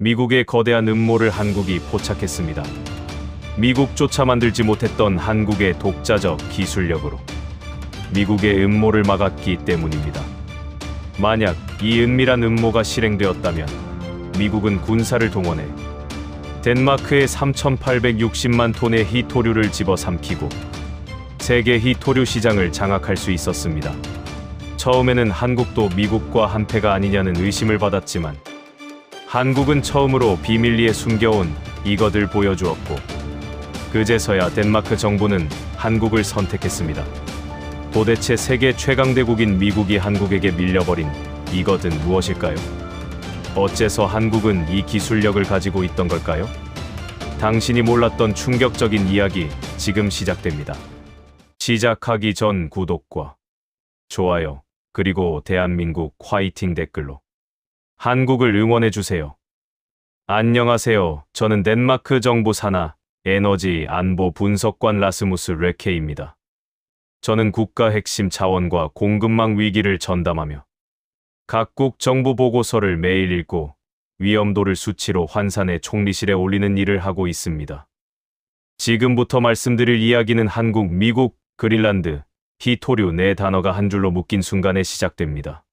미국의 거대한 음모를 한국이 포착했습니다. 미국조차 만들지 못했던 한국의 독자적 기술력으로 미국의 음모를 막았기 때문입니다. 만약 이 은밀한 음모가 실행되었다면 미국은 군사를 동원해 덴마크의 3,860만 톤의 희토류를 집어삼키고 세계 희토류 시장을 장악할 수 있었습니다. 처음에는 한국도 미국과 한패가 아니냐는 의심을 받았지만 한국은 처음으로 비밀리에 숨겨온 이것을 보여주었고 그제서야 덴마크 정부는 한국을 선택했습니다. 도대체 세계 최강대국인 미국이 한국에게 밀려버린 이것은 무엇일까요? 어째서 한국은 이 기술력을 가지고 있던 걸까요? 당신이 몰랐던 충격적인 이야기 지금 시작됩니다. 시작하기 전 구독과 좋아요 그리고 대한민국 화이팅 댓글로 한국을 응원해주세요. 안녕하세요. 저는 덴마크 정부 산하 에너지 안보 분석관 라스무스 레케입니다. 저는 국가 핵심 자원과 공급망 위기를 전담하며 각국 정부 보고서를 매일 읽고 위험도를 수치로 환산해 총리실에 올리는 일을 하고 있습니다. 지금부터 말씀드릴 이야기는 한국, 미국, 그린란드, 희토류 네 단어가 한 줄로 묶인 순간에 시작됩니다.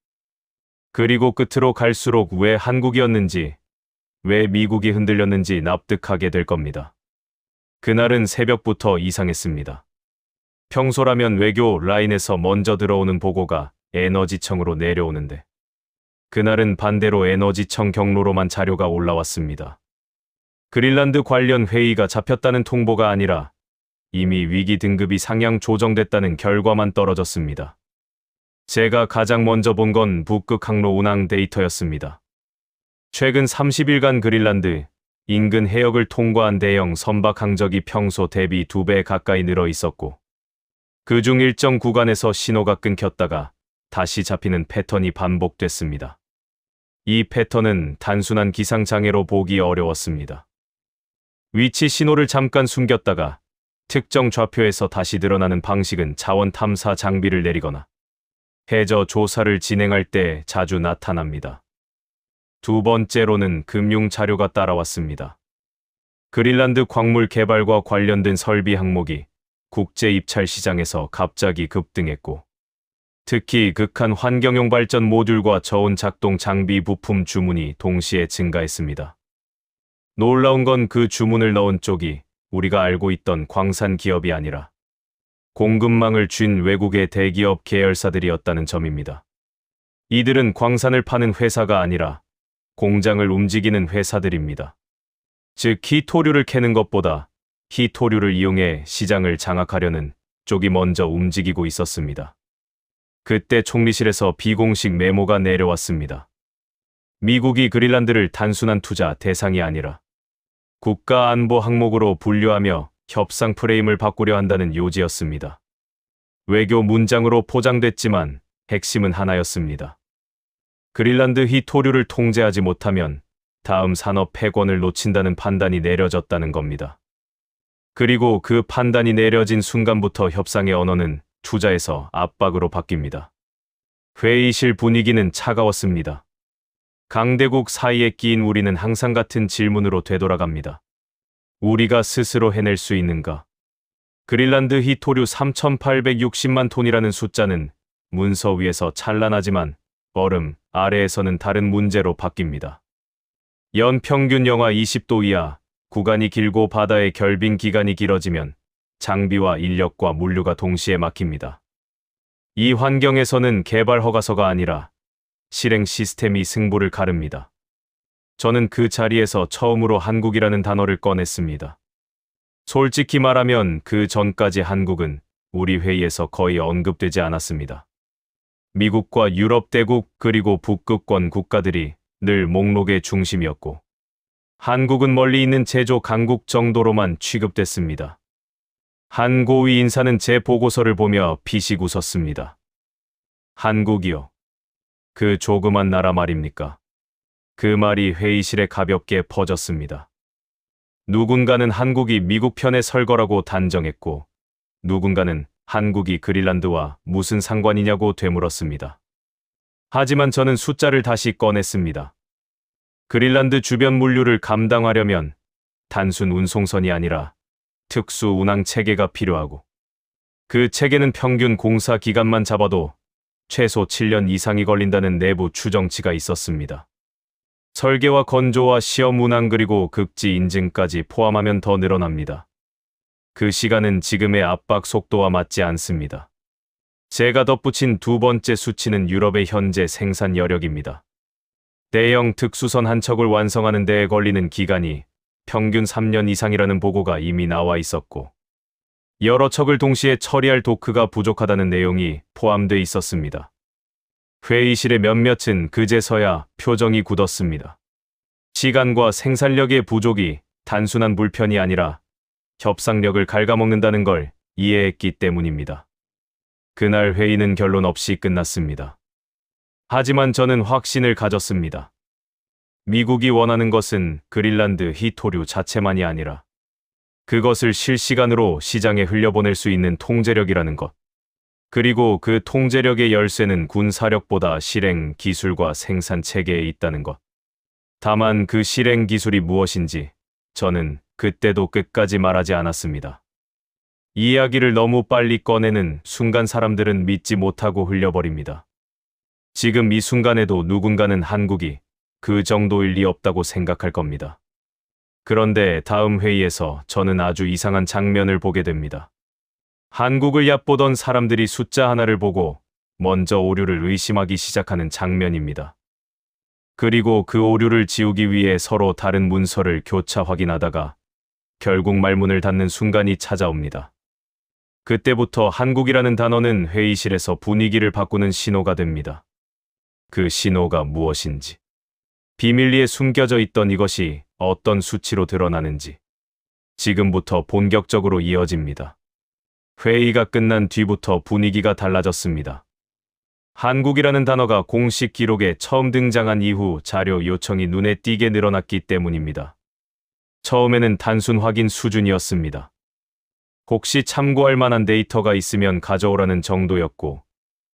그리고 끝으로 갈수록 왜 한국이었는지, 왜 미국이 흔들렸는지 납득하게 될 겁니다. 그날은 새벽부터 이상했습니다. 평소라면 외교 라인에서 먼저 들어오는 보고가 에너지청으로 내려오는데 그날은 반대로 에너지청 경로로만 자료가 올라왔습니다. 그린란드 관련 회의가 잡혔다는 통보가 아니라 이미 위기 등급이 상향 조정됐다는 결과만 떨어졌습니다. 제가 가장 먼저 본 건 북극 항로 운항 데이터였습니다. 최근 30일간 그린란드 인근 해역을 통과한 대형 선박 항적이 평소 대비 2배 가까이 늘어 있었고 그중 일정 구간에서 신호가 끊겼다가 다시 잡히는 패턴이 반복됐습니다. 이 패턴은 단순한 기상장애로 보기 어려웠습니다. 위치 신호를 잠깐 숨겼다가 특정 좌표에서 다시 드러나는 방식은 자원 탐사 장비를 내리거나 해저 조사를 진행할 때 자주 나타납니다. 두 번째로는 금융 자료가 따라왔습니다. 그린란드 광물 개발과 관련된 설비 항목이 국제 입찰 시장에서 갑자기 급등했고 특히 극한 환경용 발전 모듈과 저온 작동 장비 부품 주문이 동시에 증가했습니다. 놀라운 건 그 주문을 넣은 쪽이 우리가 알고 있던 광산 기업이 아니라 공급망을 쥔 외국의 대기업 계열사들이었다는 점입니다. 이들은 광산을 파는 회사가 아니라 공장을 움직이는 회사들입니다. 즉 희토류를 캐는 것보다 희토류를 이용해 시장을 장악하려는 쪽이 먼저 움직이고 있었습니다. 그때 총리실에서 비공식 메모가 내려왔습니다. 미국이 그린란드를 단순한 투자 대상이 아니라 국가 안보 항목으로 분류하며 협상 프레임을 바꾸려 한다는 요지였습니다. 외교 문장으로 포장됐지만 핵심은 하나였습니다. 그린란드 희토류를 통제하지 못하면 다음 산업 패권을 놓친다는 판단이 내려졌다는 겁니다. 그리고 그 판단이 내려진 순간부터 협상의 언어는 투자에서 압박으로 바뀝니다. 회의실 분위기는 차가웠습니다. 강대국 사이에 끼인 우리는 항상 같은 질문으로 되돌아갑니다. 우리가 스스로 해낼 수 있는가? 그린란드 희토류 3,860만 톤이라는 숫자는 문서 위에서 찬란하지만 얼음 아래에서는 다른 문제로 바뀝니다. 연 평균 영하 20도 이하, 구간이 길고 바다의 결빙 기간이 길어지면 장비와 인력과 물류가 동시에 막힙니다. 이 환경에서는 개발 허가서가 아니라 실행 시스템이 승부를 가릅니다. 저는 그 자리에서 처음으로 한국이라는 단어를 꺼냈습니다. 솔직히 말하면 그 전까지 한국은 우리 회의에서 거의 언급되지 않았습니다. 미국과 유럽 대국 그리고 북극권 국가들이 늘 목록의 중심이었고 한국은 멀리 있는 제조 강국 정도로만 취급됐습니다. 한 고위 인사는 제 보고서를 보며 피식 웃었습니다. 한국이요? 그 조그만 나라 말입니까? 그 말이 회의실에 가볍게 퍼졌습니다. 누군가는 한국이 미국 편에 설 거라고 단정했고 누군가는 한국이 그린란드와 무슨 상관이냐고 되물었습니다. 하지만 저는 숫자를 다시 꺼냈습니다. 그린란드 주변 물류를 감당하려면 단순 운송선이 아니라 특수 운항 체계가 필요하고, 그 체계는 평균 공사 기간만 잡아도 최소 7년 이상이 걸린다는 내부 추정치가 있었습니다. 설계와 건조와 시험 운항 그리고 극지 인증까지 포함하면 더 늘어납니다. 그 시간은 지금의 압박 속도와 맞지 않습니다. 제가 덧붙인 두 번째 수치는 유럽의 현재 생산 여력입니다. 대형 특수선 한 척을 완성하는 데에 걸리는 기간이 평균 3년 이상이라는 보고가 이미 나와 있었고, 여러 척을 동시에 처리할 도크가 부족하다는 내용이 포함돼 있었습니다. 회의실의 몇몇은 그제서야 표정이 굳었습니다. 시간과 생산력의 부족이 단순한 불편이 아니라 협상력을 갉아먹는다는 걸 이해했기 때문입니다. 그날 회의는 결론 없이 끝났습니다. 하지만 저는 확신을 가졌습니다. 미국이 원하는 것은 그린란드 히토류 자체만이 아니라 그것을 실시간으로 시장에 흘려보낼 수 있는 통제력이라는 것. 그리고 그 통제력의 열쇠는 군사력보다 실행 기술과 생산 체계에 있다는 것. 다만 그 실행 기술이 무엇인지 저는 그때도 끝까지 말하지 않았습니다. 이야기를 너무 빨리 꺼내는 순간 사람들은 믿지 못하고 흘려버립니다. 지금 이 순간에도 누군가는 한국이 그 정도일 리 없다고 생각할 겁니다. 그런데 다음 회의에서 저는 아주 이상한 장면을 보게 됩니다. 한국을 얕보던 사람들이 숫자 하나를 보고 먼저 오류를 의심하기 시작하는 장면입니다. 그리고 그 오류를 지우기 위해 서로 다른 문서를 교차 확인하다가 결국 말문을 닫는 순간이 찾아옵니다. 그때부터 한국이라는 단어는 회의실에서 분위기를 바꾸는 신호가 됩니다. 그 신호가 무엇인지, 비밀리에 숨겨져 있던 이것이 어떤 수치로 드러나는지 지금부터 본격적으로 이어집니다. 회의가 끝난 뒤부터 분위기가 달라졌습니다. 한국이라는 단어가 공식 기록에 처음 등장한 이후 자료 요청이 눈에 띄게 늘어났기 때문입니다. 처음에는 단순 확인 수준이었습니다. 혹시 참고할 만한 데이터가 있으면 가져오라는 정도였고,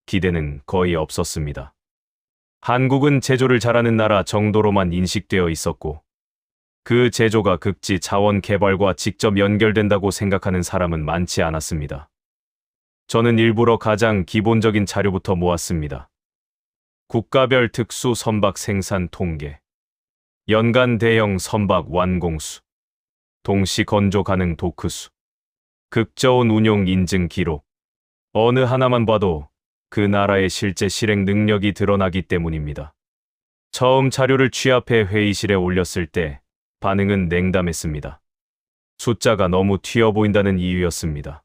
기대는 거의 없었습니다. 한국은 제조를 잘하는 나라 정도로만 인식되어 있었고, 그 제조가 극지 자원 개발과 직접 연결된다고 생각하는 사람은 많지 않았습니다. 저는 일부러 가장 기본적인 자료부터 모았습니다. 국가별 특수 선박 생산 통계, 연간 대형 선박 완공수, 동시 건조 가능 도크수, 극저온 운용 인증 기록. 어느 하나만 봐도 그 나라의 실제 실행 능력이 드러나기 때문입니다. 처음 자료를 취합해 회의실에 올렸을 때 반응은 냉담했습니다. 숫자가 너무 튀어 보인다는 이유였습니다.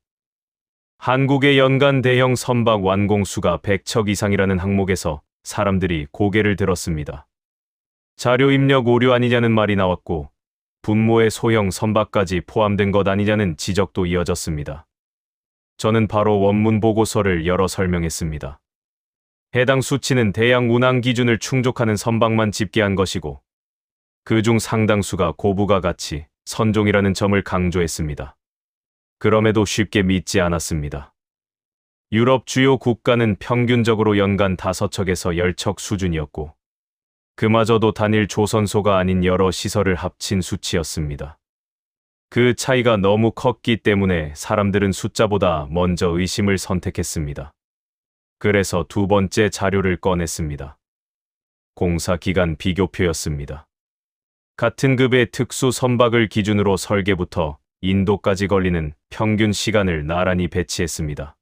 한국의 연간 대형 선박 완공수가 100척 이상이라는 항목에서 사람들이 고개를 들었습니다. 자료 입력 오류 아니냐는 말이 나왔고, 분모의 소형 선박까지 포함된 것 아니냐는 지적도 이어졌습니다. 저는 바로 원문 보고서를 열어 설명했습니다. 해당 수치는 대양 운항 기준을 충족하는 선박만 집계한 것이고, 그중 상당수가 고부가 가치, 선종이라는 점을 강조했습니다. 그럼에도 쉽게 믿지 않았습니다. 유럽 주요 국가는 평균적으로 연간 5척에서 10척 수준이었고, 그마저도 단일 조선소가 아닌 여러 시설을 합친 수치였습니다. 그 차이가 너무 컸기 때문에 사람들은 숫자보다 먼저 의심을 선택했습니다. 그래서 두 번째 자료를 꺼냈습니다. 공사 기간 비교표였습니다. 같은 급의 특수 선박을 기준으로 설계부터 인도까지 걸리는 평균 시간을 나란히 배치했습니다.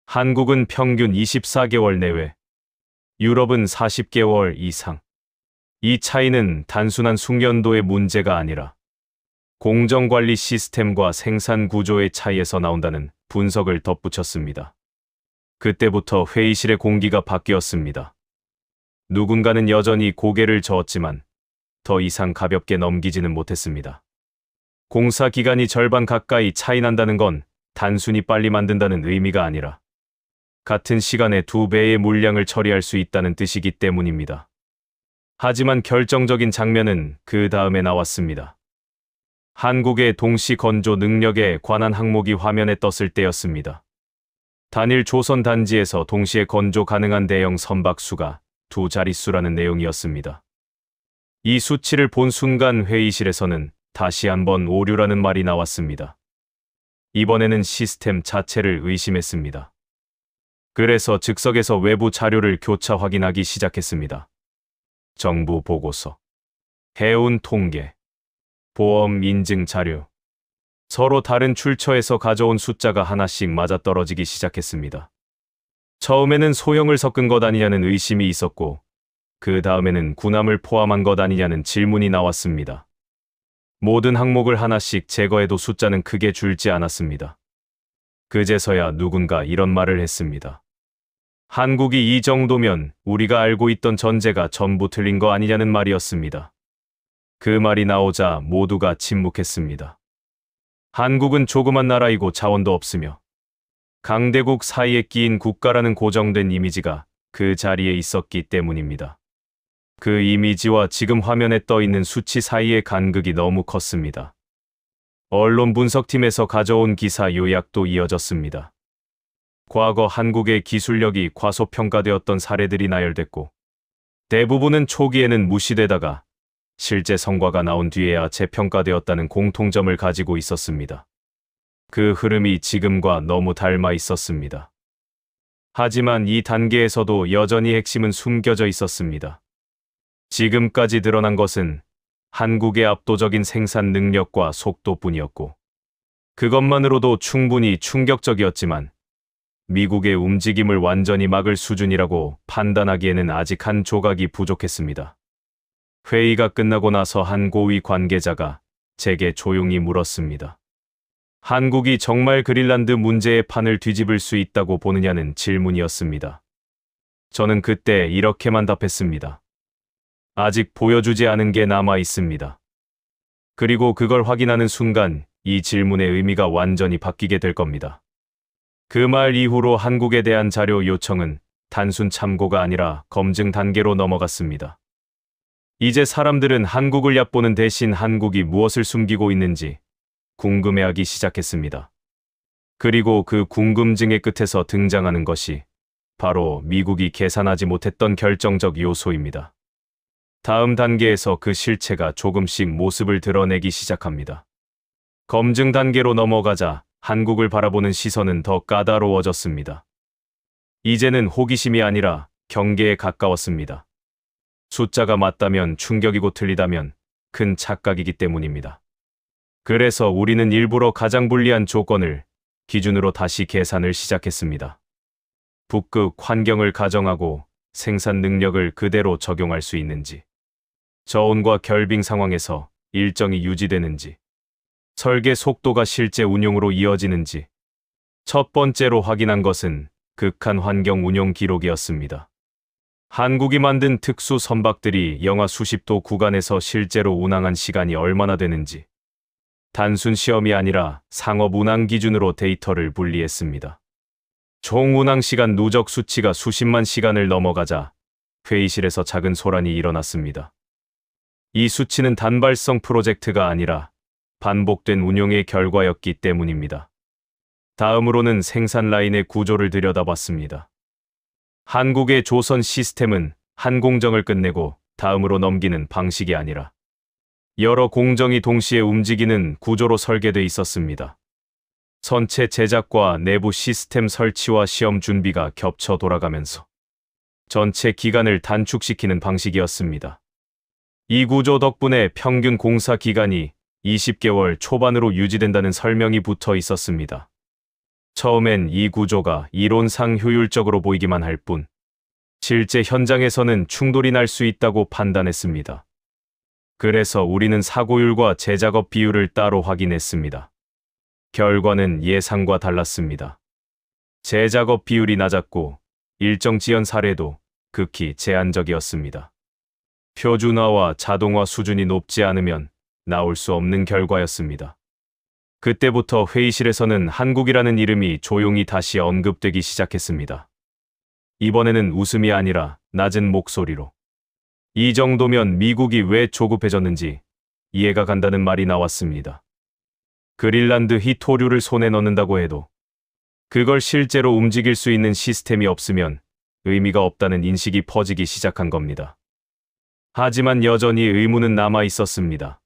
한국은 평균 24개월 내외, 유럽은 40개월 이상. 이 차이는 단순한 숙련도의 문제가 아니라 공정관리 시스템과 생산 구조의 차이에서 나온다는 분석을 덧붙였습니다. 그때부터 회의실의 공기가 바뀌었습니다. 누군가는 여전히 고개를 저었지만 더 이상 가볍게 넘기지는 못했습니다. 공사 기간이 절반 가까이 차이 난다는 건 단순히 빨리 만든다는 의미가 아니라 같은 시간에 2배의 물량을 처리할 수 있다는 뜻이기 때문입니다. 하지만 결정적인 장면은 그 다음에 나왔습니다. 한국의 동시 건조 능력에 관한 항목이 화면에 떴을 때였습니다. 단일 조선 단지에서 동시에 건조 가능한 대형 선박 수가 2자릿수라는 내용이었습니다. 이 수치를 본 순간 회의실에서는 다시 한번 오류라는 말이 나왔습니다. 이번에는 시스템 자체를 의심했습니다. 그래서 즉석에서 외부 자료를 교차 확인하기 시작했습니다. 정부 보고서, 해운 통계, 보험 인증 자료, 서로 다른 출처에서 가져온 숫자가 하나씩 맞아떨어지기 시작했습니다. 처음에는 소형을 섞은 것 아니냐는 의심이 있었고, 그 다음에는 군함을 포함한 것 아니냐는 질문이 나왔습니다. 모든 항목을 하나씩 제거해도 숫자는 크게 줄지 않았습니다. 그제서야 누군가 이런 말을 했습니다. 한국이 이 정도면 우리가 알고 있던 전제가 전부 틀린 거 아니냐는 말이었습니다. 그 말이 나오자 모두가 침묵했습니다. 한국은 조그만 나라이고 자원도 없으며 강대국 사이에 끼인 국가라는 고정된 이미지가 그 자리에 있었기 때문입니다. 그 이미지와 지금 화면에 떠 있는 수치 사이의 간극이 너무 컸습니다. 언론 분석팀에서 가져온 기사 요약도 이어졌습니다. 과거 한국의 기술력이 과소평가되었던 사례들이 나열됐고, 대부분은 초기에는 무시되다가 실제 성과가 나온 뒤에야 재평가되었다는 공통점을 가지고 있었습니다. 그 흐름이 지금과 너무 닮아 있었습니다. 하지만 이 단계에서도 여전히 핵심은 숨겨져 있었습니다. 지금까지 드러난 것은 한국의 압도적인 생산 능력과 속도뿐이었고, 그것만으로도 충분히 충격적이었지만 미국의 움직임을 완전히 막을 수준이라고 판단하기에는 아직 한 조각이 부족했습니다. 회의가 끝나고 나서 한 고위 관계자가 제게 조용히 물었습니다. 한국이 정말 그린란드 문제의 판을 뒤집을 수 있다고 보느냐는 질문이었습니다. 저는 그때 이렇게만 답했습니다. 아직 보여주지 않은 게 남아 있습니다. 그리고 그걸 확인하는 순간 이 질문의 의미가 완전히 바뀌게 될 겁니다. 그 말 이후로 한국에 대한 자료 요청은 단순 참고가 아니라 검증 단계로 넘어갔습니다. 이제 사람들은 한국을 얕보는 대신 한국이 무엇을 숨기고 있는지 궁금해하기 시작했습니다. 그리고 그 궁금증의 끝에서 등장하는 것이 바로 미국이 계산하지 못했던 결정적 요소입니다. 다음 단계에서 그 실체가 조금씩 모습을 드러내기 시작합니다. 검증 단계로 넘어가자 한국을 바라보는 시선은 더 까다로워졌습니다. 이제는 호기심이 아니라 경계에 가까웠습니다. 숫자가 맞다면 충격이고 틀리다면 큰 착각이기 때문입니다. 그래서 우리는 일부러 가장 불리한 조건을 기준으로 다시 계산을 시작했습니다. 북극 환경을 가정하고 생산 능력을 그대로 적용할 수 있는지, 저온과 결빙 상황에서 일정이 유지되는지, 설계 속도가 실제 운용으로 이어지는지, 첫 번째로 확인한 것은 극한 환경 운용 기록이었습니다. 한국이 만든 특수 선박들이 영하 수십 도 구간에서 실제로 운항한 시간이 얼마나 되는지, 단순 시험이 아니라 상업 운항 기준으로 데이터를 분리했습니다. 총 운항 시간 누적 수치가 수십만 시간을 넘어가자 회의실에서 작은 소란이 일어났습니다. 이 수치는 단발성 프로젝트가 아니라 반복된 운용의 결과였기 때문입니다. 다음으로는 생산 라인의 구조를 들여다봤습니다. 한국의 조선 시스템은 한 공정을 끝내고 다음으로 넘기는 방식이 아니라 여러 공정이 동시에 움직이는 구조로 설계돼 있었습니다. 선체 제작과 내부 시스템 설치와 시험 준비가 겹쳐 돌아가면서 전체 기간을 단축시키는 방식이었습니다. 이 구조 덕분에 평균 공사 기간이 20개월 초반으로 유지된다는 설명이 붙어 있었습니다. 처음엔 이 구조가 이론상 효율적으로 보이기만 할 뿐, 실제 현장에서는 충돌이 날 수 있다고 판단했습니다. 그래서 우리는 사고율과 재작업 비율을 따로 확인했습니다. 결과는 예상과 달랐습니다. 재작업 비율이 낮았고 일정 지연 사례도 극히 제한적이었습니다. 표준화와 자동화 수준이 높지 않으면 나올 수 없는 결과였습니다. 그때부터 회의실에서는 한국이라는 이름이 조용히 다시 언급되기 시작했습니다. 이번에는 웃음이 아니라 낮은 목소리로. 이 정도면 미국이 왜 조급해졌는지 이해가 간다는 말이 나왔습니다. 그린란드 히토류를 손에 넣는다고 해도 그걸 실제로 움직일 수 있는 시스템이 없으면 의미가 없다는 인식이 퍼지기 시작한 겁니다. 하지만 여전히 의문은 남아 있었습니다.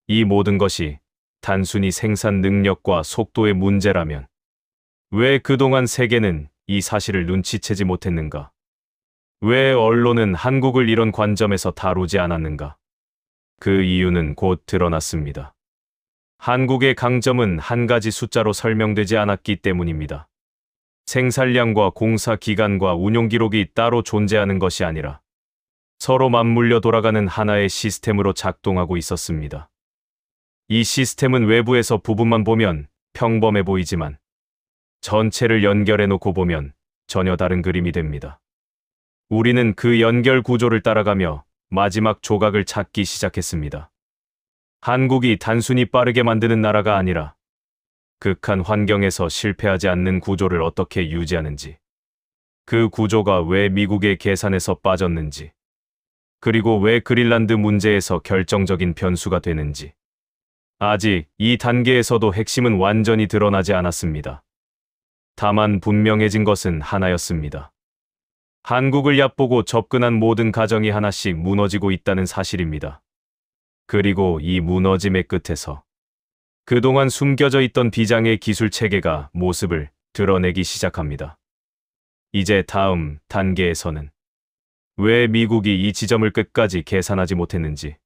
이 모든 것이 단순히 생산 능력과 속도의 문제라면 왜 그동안 세계는 이 사실을 눈치채지 못했는가? 왜 언론은 한국을 이런 관점에서 다루지 않았는가? 그 이유는 곧 드러났습니다. 한국의 강점은 한 가지 숫자로 설명되지 않았기 때문입니다. 생산량과 공사 기간과 운용 기록이 따로 존재하는 것이 아니라 서로 맞물려 돌아가는 하나의 시스템으로 작동하고 있었습니다. 이 시스템은 외부에서 부분만 보면 평범해 보이지만 전체를 연결해 놓고 보면 전혀 다른 그림이 됩니다. 우리는 그 연결 구조를 따라가며 마지막 조각을 찾기 시작했습니다. 한국이 단순히 빠르게 만드는 나라가 아니라 극한 환경에서 실패하지 않는 구조를 어떻게 유지하는지, 그 구조가 왜 미국의 계산에서 빠졌는지, 그리고 왜 그린란드 문제에서 결정적인 변수가 되는지. 아직 이 단계에서도 핵심은 완전히 드러나지 않았습니다. 다만 분명해진 것은 하나였습니다. 한국을 얕보고 접근한 모든 가정이 하나씩 무너지고 있다는 사실입니다. 그리고 이 무너짐의 끝에서 그동안 숨겨져 있던 비장의 기술 체계가 모습을 드러내기 시작합니다. 이제 다음 단계에서는 왜 미국이 이 지점을 끝까지 계산하지 못했는지,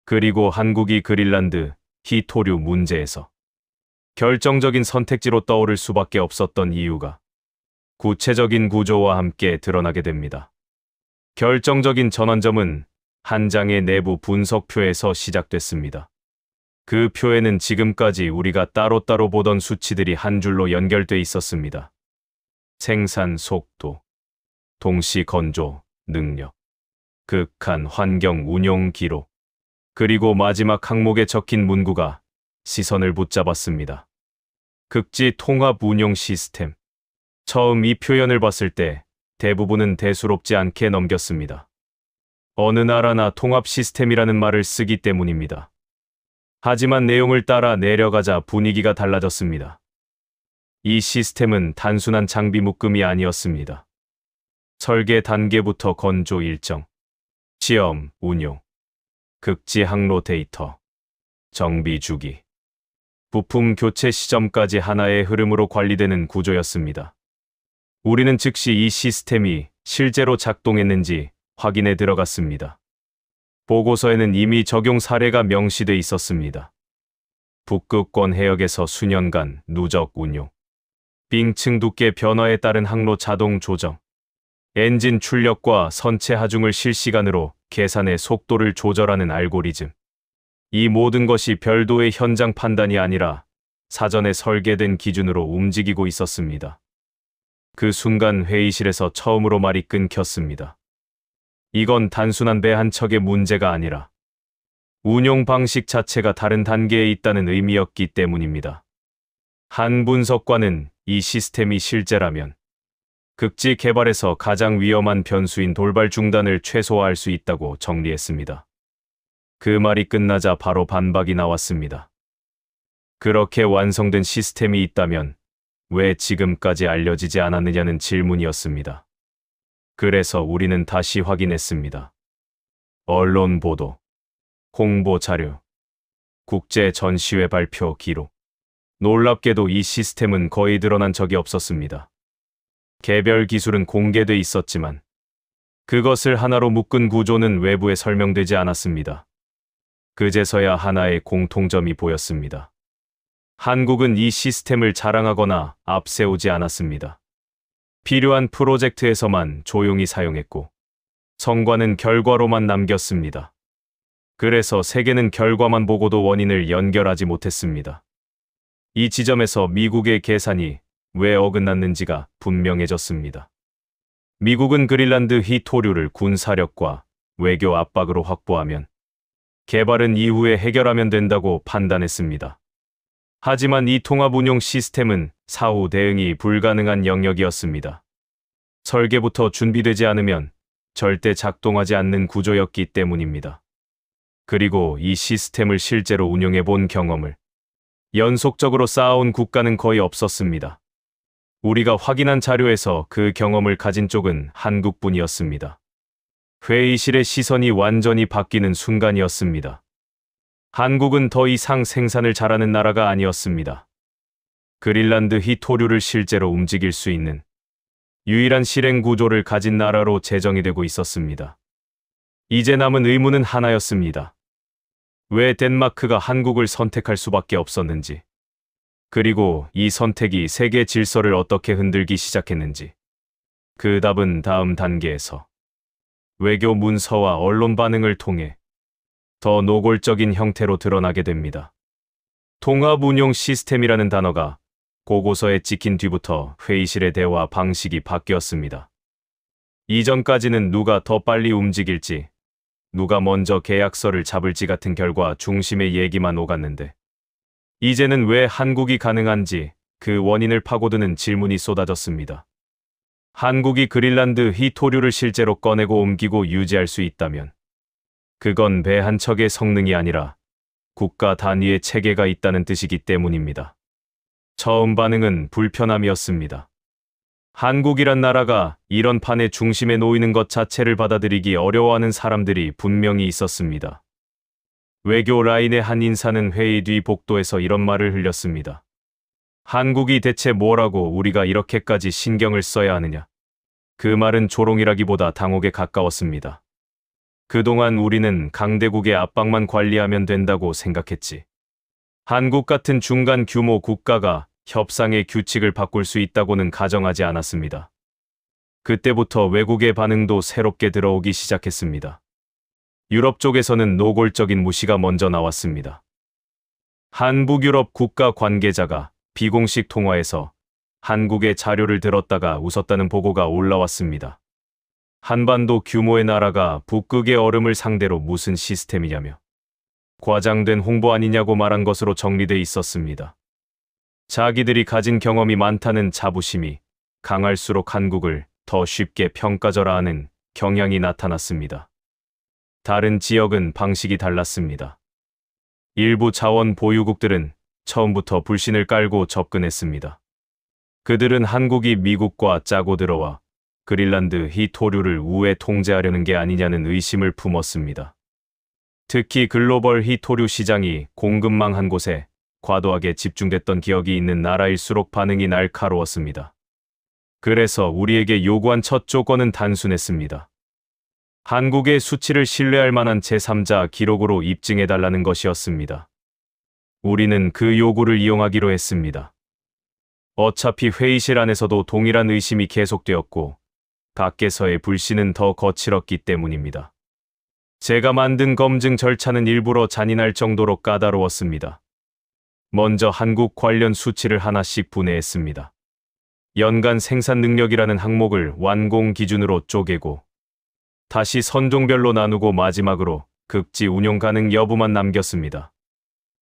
그리고 한국이 그린란드 히토류 문제에서 결정적인 선택지로 떠오를 수밖에 없었던 이유가 구체적인 구조와 함께 드러나게 됩니다. 결정적인 전환점은 한 장의 내부 분석표에서 시작됐습니다. 그 표에는 지금까지 우리가 따로따로 보던 수치들이 한 줄로 연결돼 있었습니다. 생산 속도, 동시 건조 능력, 극한 환경 운용 기록, 그리고 마지막 항목에 적힌 문구가 시선을 붙잡았습니다. 극지 통합 운용 시스템. 처음 이 표현을 봤을 때 대부분은 대수롭지 않게 넘겼습니다. 어느 나라나 통합 시스템이라는 말을 쓰기 때문입니다. 하지만 내용을 따라 내려가자 분위기가 달라졌습니다. 이 시스템은 단순한 장비 묶음이 아니었습니다. 설계 단계부터 건조 일정, 시험, 운용, 극지 항로 데이터, 정비 주기, 부품 교체 시점까지 하나의 흐름으로 관리되는 구조였습니다. 우리는 즉시 이 시스템이 실제로 작동했는지 확인에 들어갔습니다. 보고서에는 이미 적용 사례가 명시돼 있었습니다. 북극권 해역에서 수년간 누적 운용, 빙층 두께 변화에 따른 항로 자동 조정, 엔진 출력과 선체 하중을 실시간으로 계산의 속도를 조절하는 알고리즘. 이 모든 것이 별도의 현장 판단이 아니라 사전에 설계된 기준으로 움직이고 있었습니다. 그 순간 회의실에서 처음으로 말이 끊겼습니다. 이건 단순한 배 한 척의 문제가 아니라 운용 방식 자체가 다른 단계에 있다는 의미였기 때문입니다. 한 분석관은 이 시스템이 실제라면 극지 개발에서 가장 위험한 변수인 돌발 중단을 최소화할 수 있다고 정리했습니다. 그 말이 끝나자 바로 반박이 나왔습니다. 그렇게 완성된 시스템이 있다면 왜 지금까지 알려지지 않았느냐는 질문이었습니다. 그래서 우리는 다시 확인했습니다. 언론 보도, 홍보 자료, 국제 전시회 발표 기록. 놀랍게도 이 시스템은 거의 드러난 적이 없었습니다. 개별 기술은 공개돼 있었지만 그것을 하나로 묶은 구조는 외부에 설명되지 않았습니다. 그제서야 하나의 공통점이 보였습니다. 한국은 이 시스템을 자랑하거나 앞세우지 않았습니다. 필요한 프로젝트에서만 조용히 사용했고 성과는 결과로만 남겼습니다. 그래서 세계는 결과만 보고도 원인을 연결하지 못했습니다. 이 지점에서 미국의 계산이 왜 어긋났는지가 분명해졌습니다. 미국은 그린란드 히토류를 군사력과 외교 압박으로 확보하면 개발은 이후에 해결하면 된다고 판단했습니다. 하지만 이 통합 운용 시스템은 사후 대응이 불가능한 영역이었습니다. 설계부터 준비되지 않으면 절대 작동하지 않는 구조였기 때문입니다. 그리고 이 시스템을 실제로 운용해 본 경험을 연속적으로 쌓아온 국가는 거의 없었습니다. 우리가 확인한 자료에서 그 경험을 가진 쪽은 한국뿐이었습니다. 회의실의 시선이 완전히 바뀌는 순간이었습니다. 한국은 더 이상 생산을 잘하는 나라가 아니었습니다. 그린란드 히토류를 실제로 움직일 수 있는 유일한 실행 구조를 가진 나라로 제정이 되고 있었습니다. 이제 남은 의문은 하나였습니다. 왜 덴마크가 한국을 선택할 수밖에 없었는지, 그리고 이 선택이 세계 질서를 어떻게 흔들기 시작했는지. 그 답은 다음 단계에서 외교 문서와 언론 반응을 통해 더 노골적인 형태로 드러나게 됩니다. 통합운용 시스템이라는 단어가 보고서에 찍힌 뒤부터 회의실의 대화 방식이 바뀌었습니다. 이전까지는 누가 더 빨리 움직일지, 누가 먼저 계약서를 잡을지 같은 결과 중심의 얘기만 오갔는데, 이제는 왜 한국이 가능한지 그 원인을 파고드는 질문이 쏟아졌습니다. 한국이 그린란드 히토류를 실제로 꺼내고 옮기고 유지할 수 있다면, 그건 배 한 척의 성능이 아니라 국가 단위의 체계가 있다는 뜻이기 때문입니다. 처음 반응은 불편함이었습니다. 한국이란 나라가 이런 판의 중심에 놓이는 것 자체를 받아들이기 어려워하는 사람들이 분명히 있었습니다. 외교 라인의 한 인사는 회의 뒤 복도에서 이런 말을 흘렸습니다. 한국이 대체 뭐라고 우리가 이렇게까지 신경을 써야 하느냐. 그 말은 조롱이라기보다 당혹에 가까웠습니다. 그동안 우리는 강대국의 압박만 관리하면 된다고 생각했지. 한국 같은 중간 규모 국가가 협상의 규칙을 바꿀 수 있다고는 가정하지 않았습니다. 그때부터 외국의 반응도 새롭게 들어오기 시작했습니다. 유럽 쪽에서는 노골적인 무시가 먼저 나왔습니다. 한 북유럽 국가 관계자가 비공식 통화에서 한국의 자료를 들었다가 웃었다는 보고가 올라왔습니다. 한반도 규모의 나라가 북극의 얼음을 상대로 무슨 시스템이냐며 과장된 홍보 아니냐고 말한 것으로 정리돼 있었습니다. 자기들이 가진 경험이 많다는 자부심이 강할수록 한국을 더 쉽게 평가절하 하는 경향이 나타났습니다. 다른 지역은 방식이 달랐습니다. 일부 자원 보유국들은 처음부터 불신을 깔고 접근했습니다. 그들은 한국이 미국과 짜고 들어와 그린란드 히토류를 우회 통제하려는 게 아니냐는 의심을 품었습니다. 특히 글로벌 히토류 시장이 공급망 한 곳에 과도하게 집중됐던 기억이 있는 나라일수록 반응이 날카로웠습니다. 그래서 우리에게 요구한 첫 조건은 단순했습니다. 한국의 수치를 신뢰할 만한 제3자 기록으로 입증해달라는 것이었습니다. 우리는 그 요구를 이용하기로 했습니다. 어차피 회의실 안에서도 동일한 의심이 계속되었고 밖에서의 불신은 더 거칠었기 때문입니다. 제가 만든 검증 절차는 일부러 잔인할 정도로 까다로웠습니다. 먼저 한국 관련 수치를 하나씩 분해했습니다. 연간 생산 능력이라는 항목을 완공 기준으로 쪼개고 다시 선종별로 나누고 마지막으로 극지 운용 가능 여부만 남겼습니다.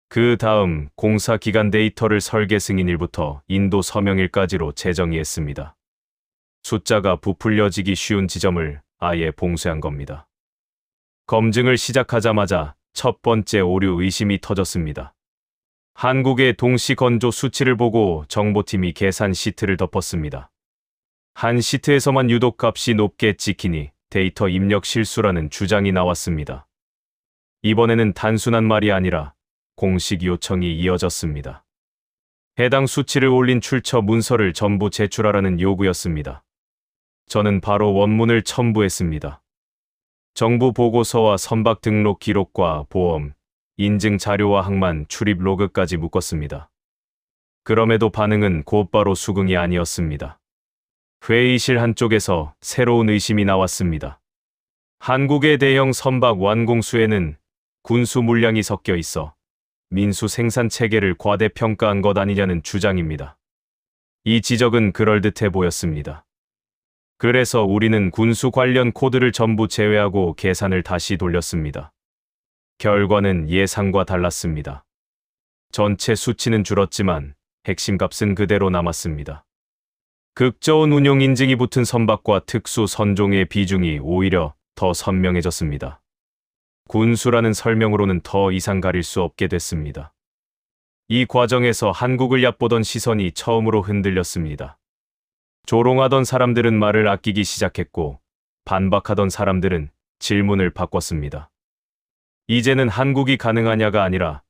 그 다음 공사 기간 데이터를 설계 승인일부터 인도 서명일까지로 재정의했습니다. 숫자가 부풀려지기 쉬운 지점을 아예 봉쇄한 겁니다. 검증을 시작하자마자 첫 번째 오류 의심이 터졌습니다. 한국의 동시 건조 수치를 보고 정보팀이 계산 시트를 덮었습니다. 한 시트에서만 유독 값이 높게 찍히니 데이터 입력 실수라는 주장이 나왔습니다. 이번에는 단순한 말이 아니라 공식 요청이 이어졌습니다. 해당 수치를 올린 출처 문서를 전부 제출하라는 요구였습니다. 저는 바로 원문을 첨부했습니다. 정부 보고서와 선박 등록 기록과 보험, 인증 자료와 항만 출입 로그까지 묶었습니다. 그럼에도 반응은 곧바로 수긍이 아니었습니다. 회의실 한쪽에서 새로운 의심이 나왔습니다. 한국의 대형 선박 완공수에는 군수 물량이 섞여 있어 민수 생산 체계를 과대평가한 것 아니냐는 주장입니다. 이 지적은 그럴듯해 보였습니다. 그래서 우리는 군수 관련 코드를 전부 제외하고 계산을 다시 돌렸습니다. 결과는 예상과 달랐습니다. 전체 수치는 줄었지만 핵심 값은 그대로 남았습니다. 극저온 운용 인증이 붙은 선박과 특수 선종의 비중이 오히려 더 선명해졌습니다. 군수라는 설명으로는 더 이상 가릴 수 없게 됐습니다. 이 과정에서 한국을 얕보던 시선이 처음으로 흔들렸습니다. 조롱하던 사람들은 말을 아끼기 시작했고 반박하던 사람들은 질문을 바꿨습니다. 이제는 한국이 가능하냐가 아니라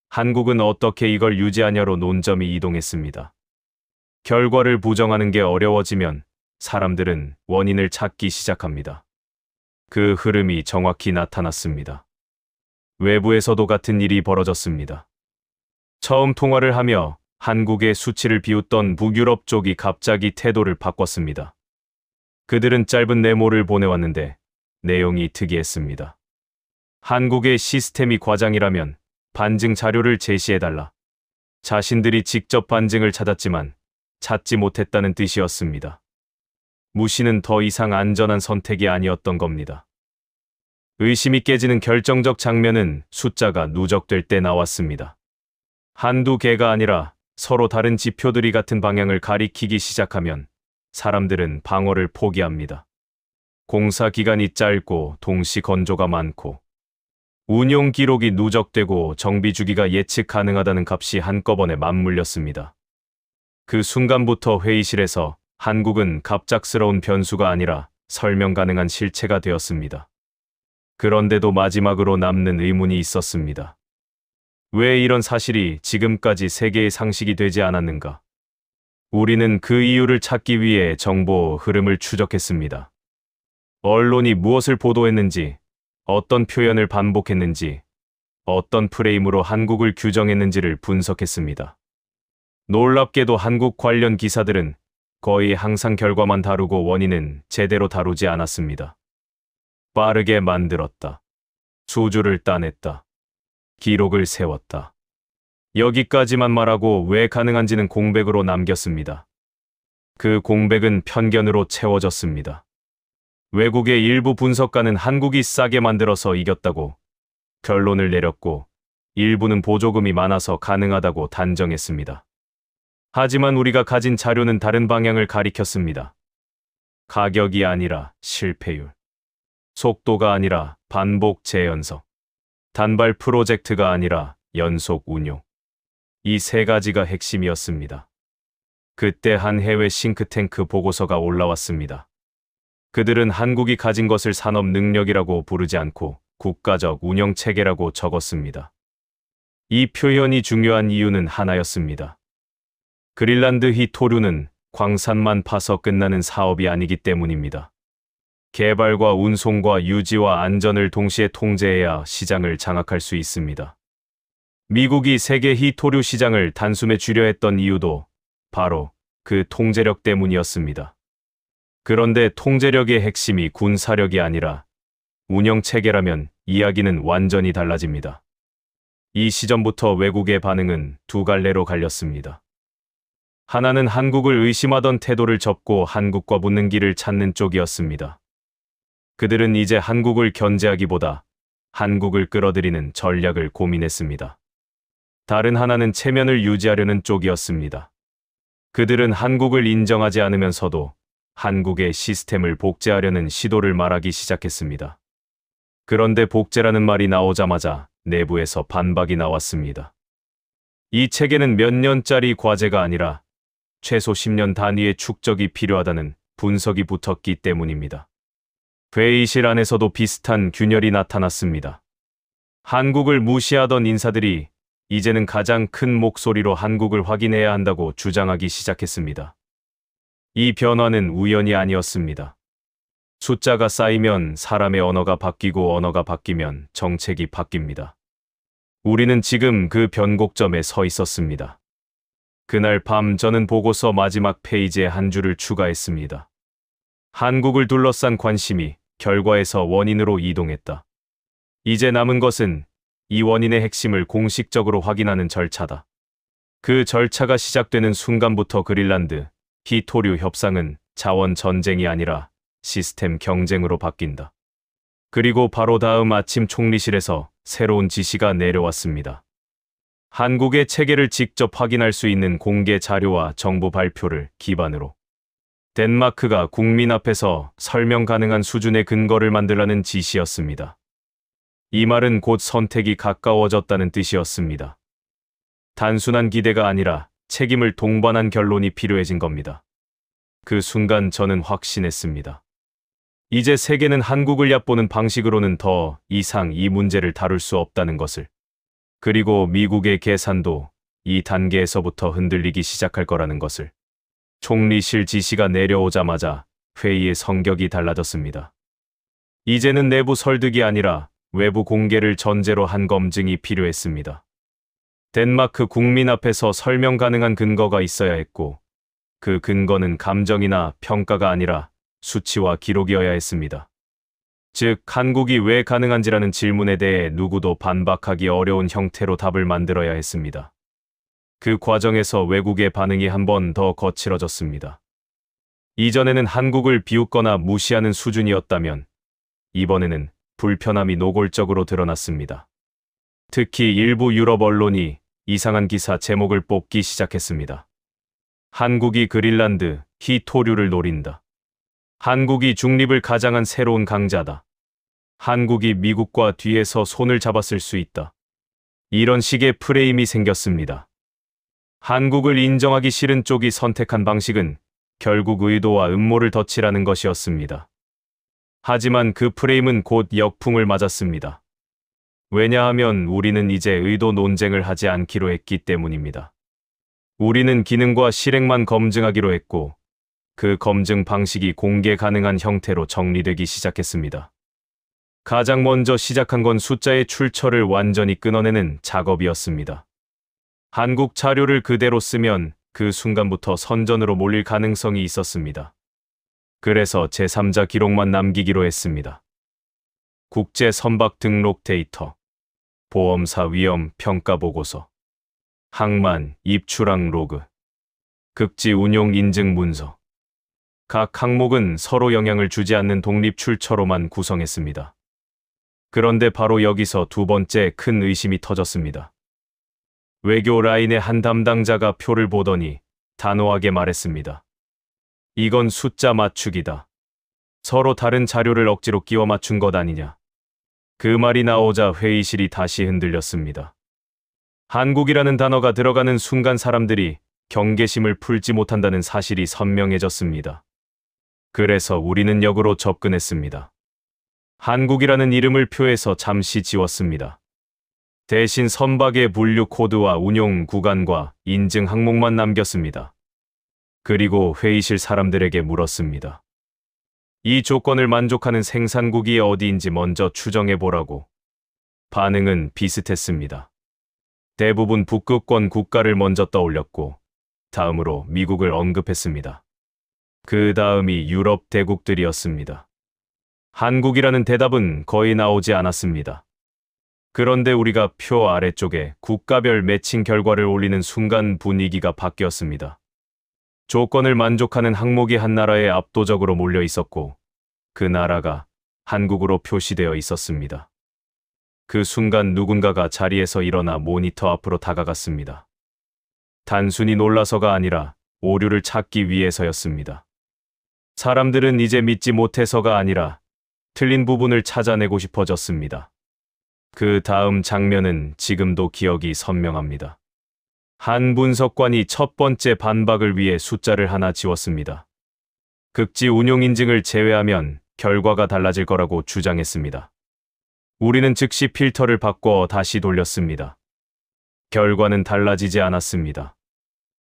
한국은 어떻게 이걸 유지하냐로 논점이 이동했습니다. 결과를 부정하는 게 어려워지면 사람들은 원인을 찾기 시작합니다. 그 흐름이 정확히 나타났습니다. 외부에서도 같은 일이 벌어졌습니다. 처음 통화를 하며 한국의 수치를 비웃던 북유럽 쪽이 갑자기 태도를 바꿨습니다. 그들은 짧은 메모를 보내왔는데 내용이 특이했습니다. 한국의 시스템이 과장이라면 반증 자료를 제시해달라. 자신들이 직접 반증을 찾았지만 찾지 못했다는 뜻이었습니다. 무시는 더 이상 안전한 선택이 아니었던 겁니다. 의심이 깨지는 결정적 장면은 숫자가 누적될 때 나왔습니다. 한두 개가 아니라 서로 다른 지표들이 같은 방향을 가리키기 시작하면 사람들은 방어를 포기합니다. 공사 기간이 짧고 동시 건조가 많고 운용 기록이 누적되고 정비 주기가 예측 가능하다는 값이 한꺼번에 맞물렸습니다. 그 순간부터 회의실에서 한국은 갑작스러운 변수가 아니라 설명 가능한 실체가 되었습니다. 그런데도 마지막으로 남는 의문이 있었습니다. 왜 이런 사실이 지금까지 세계의 상식이 되지 않았는가? 우리는 그 이유를 찾기 위해 정보 흐름을 추적했습니다. 언론이 무엇을 보도했는지, 어떤 표현을 반복했는지, 어떤 프레임으로 한국을 규정했는지를 분석했습니다. 놀랍게도 한국 관련 기사들은 거의 항상 결과만 다루고 원인은 제대로 다루지 않았습니다. 빠르게 만들었다. 수주를 따냈다. 기록을 세웠다. 여기까지만 말하고 왜 가능한지는 공백으로 남겼습니다. 그 공백은 편견으로 채워졌습니다. 외국의 일부 분석가는 한국이 싸게 만들어서 이겼다고 결론을 내렸고 일부는 보조금이 많아서 가능하다고 단정했습니다. 하지만 우리가 가진 자료는 다른 방향을 가리켰습니다. 가격이 아니라 실패율, 속도가 아니라 반복 재연석, 단발 프로젝트가 아니라 연속 운용. 이 세 가지가 핵심이었습니다. 그때 한 해외 싱크탱크 보고서가 올라왔습니다. 그들은 한국이 가진 것을 산업 능력이라고 부르지 않고 국가적 운영 체계라고 적었습니다. 이 표현이 중요한 이유는 하나였습니다. 그린란드 히토류는 광산만 파서 끝나는 사업이 아니기 때문입니다. 개발과 운송과 유지와 안전을 동시에 통제해야 시장을 장악할 수 있습니다. 미국이 세계 히토류 시장을 단숨에 쥐려 했던 이유도 바로 그 통제력 때문이었습니다. 그런데 통제력의 핵심이 군사력이 아니라 운영체계라면 이야기는 완전히 달라집니다. 이 시점부터 외국의 반응은 두 갈래로 갈렸습니다. 하나는 한국을 의심하던 태도를 접고 한국과 붙는 길을 찾는 쪽이었습니다. 그들은 이제 한국을 견제하기보다 한국을 끌어들이는 전략을 고민했습니다. 다른 하나는 체면을 유지하려는 쪽이었습니다. 그들은 한국을 인정하지 않으면서도 한국의 시스템을 복제하려는 시도를 말하기 시작했습니다. 그런데 복제라는 말이 나오자마자 내부에서 반박이 나왔습니다. 이 체계는 몇 년짜리 과제가 아니라 최소 10년 단위의 축적이 필요하다는 분석이 붙었기 때문입니다. 회의실 안에서도 비슷한 균열이 나타났습니다. 한국을 무시하던 인사들이 이제는 가장 큰 목소리로 한국을 확인해야 한다고 주장하기 시작했습니다. 이 변화는 우연이 아니었습니다. 숫자가 쌓이면 사람의 언어가 바뀌고 언어가 바뀌면 정책이 바뀝니다. 우리는 지금 그 변곡점에 서 있었습니다. 그날 밤 저는 보고서 마지막 페이지에 한 줄을 추가했습니다. 한국을 둘러싼 관심이 결과에서 원인으로 이동했다. 이제 남은 것은 이 원인의 핵심을 공식적으로 확인하는 절차다. 그 절차가 시작되는 순간부터 그린란드, 히토류 협상은 자원 전쟁이 아니라 시스템 경쟁으로 바뀐다. 그리고 바로 다음 아침 총리실에서 새로운 지시가 내려왔습니다. 한국의 체계를 직접 확인할 수 있는 공개 자료와 정부 발표를 기반으로 덴마크가 국민 앞에서 설명 가능한 수준의 근거를 만들라는 지시였습니다. 이 말은 곧 선택이 가까워졌다는 뜻이었습니다. 단순한 기대가 아니라 책임을 동반한 결론이 필요해진 겁니다. 그 순간 저는 확신했습니다. 이제 세계는 한국을 얕보는 방식으로는 더 이상 이 문제를 다룰 수 없다는 것을. 그리고 미국의 계산도 이 단계에서부터 흔들리기 시작할 거라는 것을. 총리실 지시가 내려오자마자 회의의 성격이 달라졌습니다. 이제는 내부 설득이 아니라 외부 공개를 전제로 한 검증이 필요했습니다. 덴마크 국민 앞에서 설명 가능한 근거가 있어야 했고, 그 근거는 감정이나 평가가 아니라 수치와 기록이어야 했습니다. 즉, 한국이 왜 가능한지라는 질문에 대해 누구도 반박하기 어려운 형태로 답을 만들어야 했습니다. 그 과정에서 외국의 반응이 한 번 더 거칠어졌습니다. 이전에는 한국을 비웃거나 무시하는 수준이었다면, 이번에는 불편함이 노골적으로 드러났습니다. 특히 일부 유럽 언론이 이상한 기사 제목을 뽑기 시작했습니다. 한국이 그린란드, 희토류를 노린다. 한국이 중립을 가장한 새로운 강자다. 한국이 미국과 뒤에서 손을 잡았을 수 있다. 이런 식의 프레임이 생겼습니다. 한국을 인정하기 싫은 쪽이 선택한 방식은 결국 의도와 음모를 덧칠하는 것이었습니다. 하지만 그 프레임은 곧 역풍을 맞았습니다. 왜냐하면 우리는 이제 의도 논쟁을 하지 않기로 했기 때문입니다. 우리는 기능과 실행만 검증하기로 했고, 그 검증 방식이 공개 가능한 형태로 정리되기 시작했습니다. 가장 먼저 시작한 건 숫자의 출처를 완전히 끊어내는 작업이었습니다. 한국 자료를 그대로 쓰면 그 순간부터 선전으로 몰릴 가능성이 있었습니다. 그래서 제3자 기록만 남기기로 했습니다. 국제 선박 등록 데이터, 보험사 위험 평가 보고서, 항만 입출항 로그, 극지 운용 인증 문서. 각 항목은 서로 영향을 주지 않는 독립 출처로만 구성했습니다. 그런데 바로 여기서 두 번째 큰 의심이 터졌습니다. 외교 라인의 한 담당자가 표를 보더니 단호하게 말했습니다. 이건 숫자 맞추기다. 서로 다른 자료를 억지로 끼워 맞춘 것 아니냐. 그 말이 나오자 회의실이 다시 흔들렸습니다. 한국이라는 단어가 들어가는 순간 사람들이 경계심을 풀지 못한다는 사실이 선명해졌습니다. 그래서 우리는 역으로 접근했습니다. 한국이라는 이름을 표에서 잠시 지웠습니다. 대신 선박의 분류 코드와 운용 구간과 인증 항목만 남겼습니다. 그리고 회의실 사람들에게 물었습니다. 이 조건을 만족하는 생산국이 어디인지 먼저 추정해보라고. 반응은 비슷했습니다. 대부분 북극권 국가를 먼저 떠올렸고, 다음으로 미국을 언급했습니다. 그 다음이 유럽 대국들이었습니다. 한국이라는 대답은 거의 나오지 않았습니다. 그런데 우리가 표 아래쪽에 국가별 매칭 결과를 올리는 순간 분위기가 바뀌었습니다. 조건을 만족하는 항목이 한 나라에 압도적으로 몰려 있었고, 그 나라가 한국으로 표시되어 있었습니다. 그 순간 누군가가 자리에서 일어나 모니터 앞으로 다가갔습니다. 단순히 놀라서가 아니라 오류를 찾기 위해서였습니다. 사람들은 이제 믿지 못해서가 아니라 틀린 부분을 찾아내고 싶어졌습니다. 그 다음 장면은 지금도 기억이 선명합니다. 한 분석관이 첫 번째 반박을 위해 숫자를 하나 지웠습니다. 극지 운용 인증을 제외하면 결과가 달라질 거라고 주장했습니다. 우리는 즉시 필터를 바꿔 다시 돌렸습니다. 결과는 달라지지 않았습니다.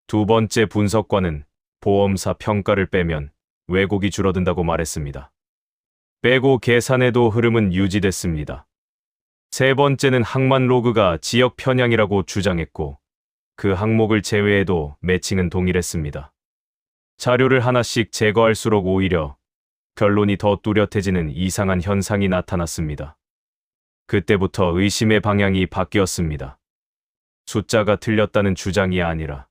두 번째 분석관은 보험사 평가를 빼면 왜곡이 줄어든다고 말했습니다. 빼고 계산해도 흐름은 유지됐습니다. 세 번째는 항만 로그가 지역 편향이라고 주장했고, 그 항목을 제외해도 매칭은 동일했습니다. 자료를 하나씩 제거할수록 오히려 결론이 더 뚜렷해지는 이상한 현상이 나타났습니다. 그때부터 의심의 방향이 바뀌었습니다. 숫자가 틀렸다는 주장이 아니라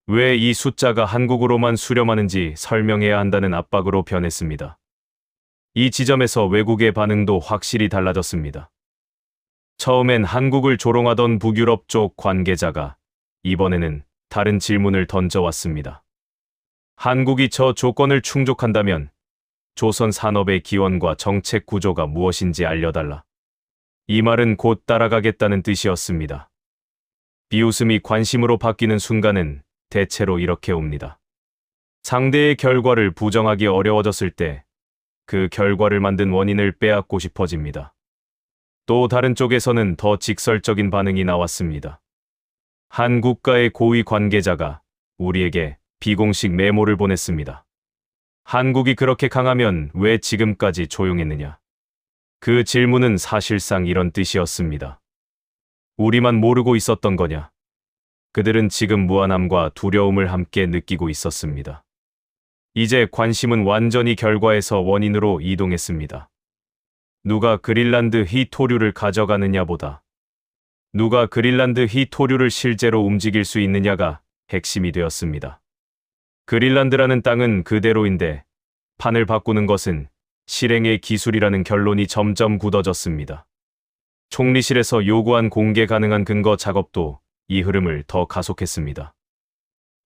왜 이 숫자가 한국으로만 수렴하는지 설명해야 한다는 압박으로 변했습니다. 이 지점에서 외국의 반응도 확실히 달라졌습니다. 처음엔 한국을 조롱하던 북유럽 쪽 관계자가 이번에는 다른 질문을 던져왔습니다. 한국이 저 조건을 충족한다면 조선 산업의 기원과 정책 구조가 무엇인지 알려달라. 이 말은 곧 따라가겠다는 뜻이었습니다. 비웃음이 관심으로 바뀌는 순간은 대체로 이렇게 옵니다. 상대의 결과를 부정하기 어려워졌을 때, 그 결과를 만든 원인을 빼앗고 싶어집니다. 또 다른 쪽에서는 더 직설적인 반응이 나왔습니다. 한 국가의 고위 관계자가 우리에게 비공식 메모를 보냈습니다. 한국이 그렇게 강하면 왜 지금까지 조용했느냐? 그 질문은 사실상 이런 뜻이었습니다. 우리만 모르고 있었던 거냐? 그들은 지금 무안함과 두려움을 함께 느끼고 있었습니다. 이제 관심은 완전히 결과에서 원인으로 이동했습니다. 누가 그린란드 희토류를 가져가느냐보다 누가 그린란드 희토류를 실제로 움직일 수 있느냐가 핵심이 되었습니다. 그린란드라는 땅은 그대로인데 판을 바꾸는 것은 실행의 기술이라는 결론이 점점 굳어졌습니다. 총리실에서 요구한 공개 가능한 근거 작업도 이 흐름을 더 가속했습니다.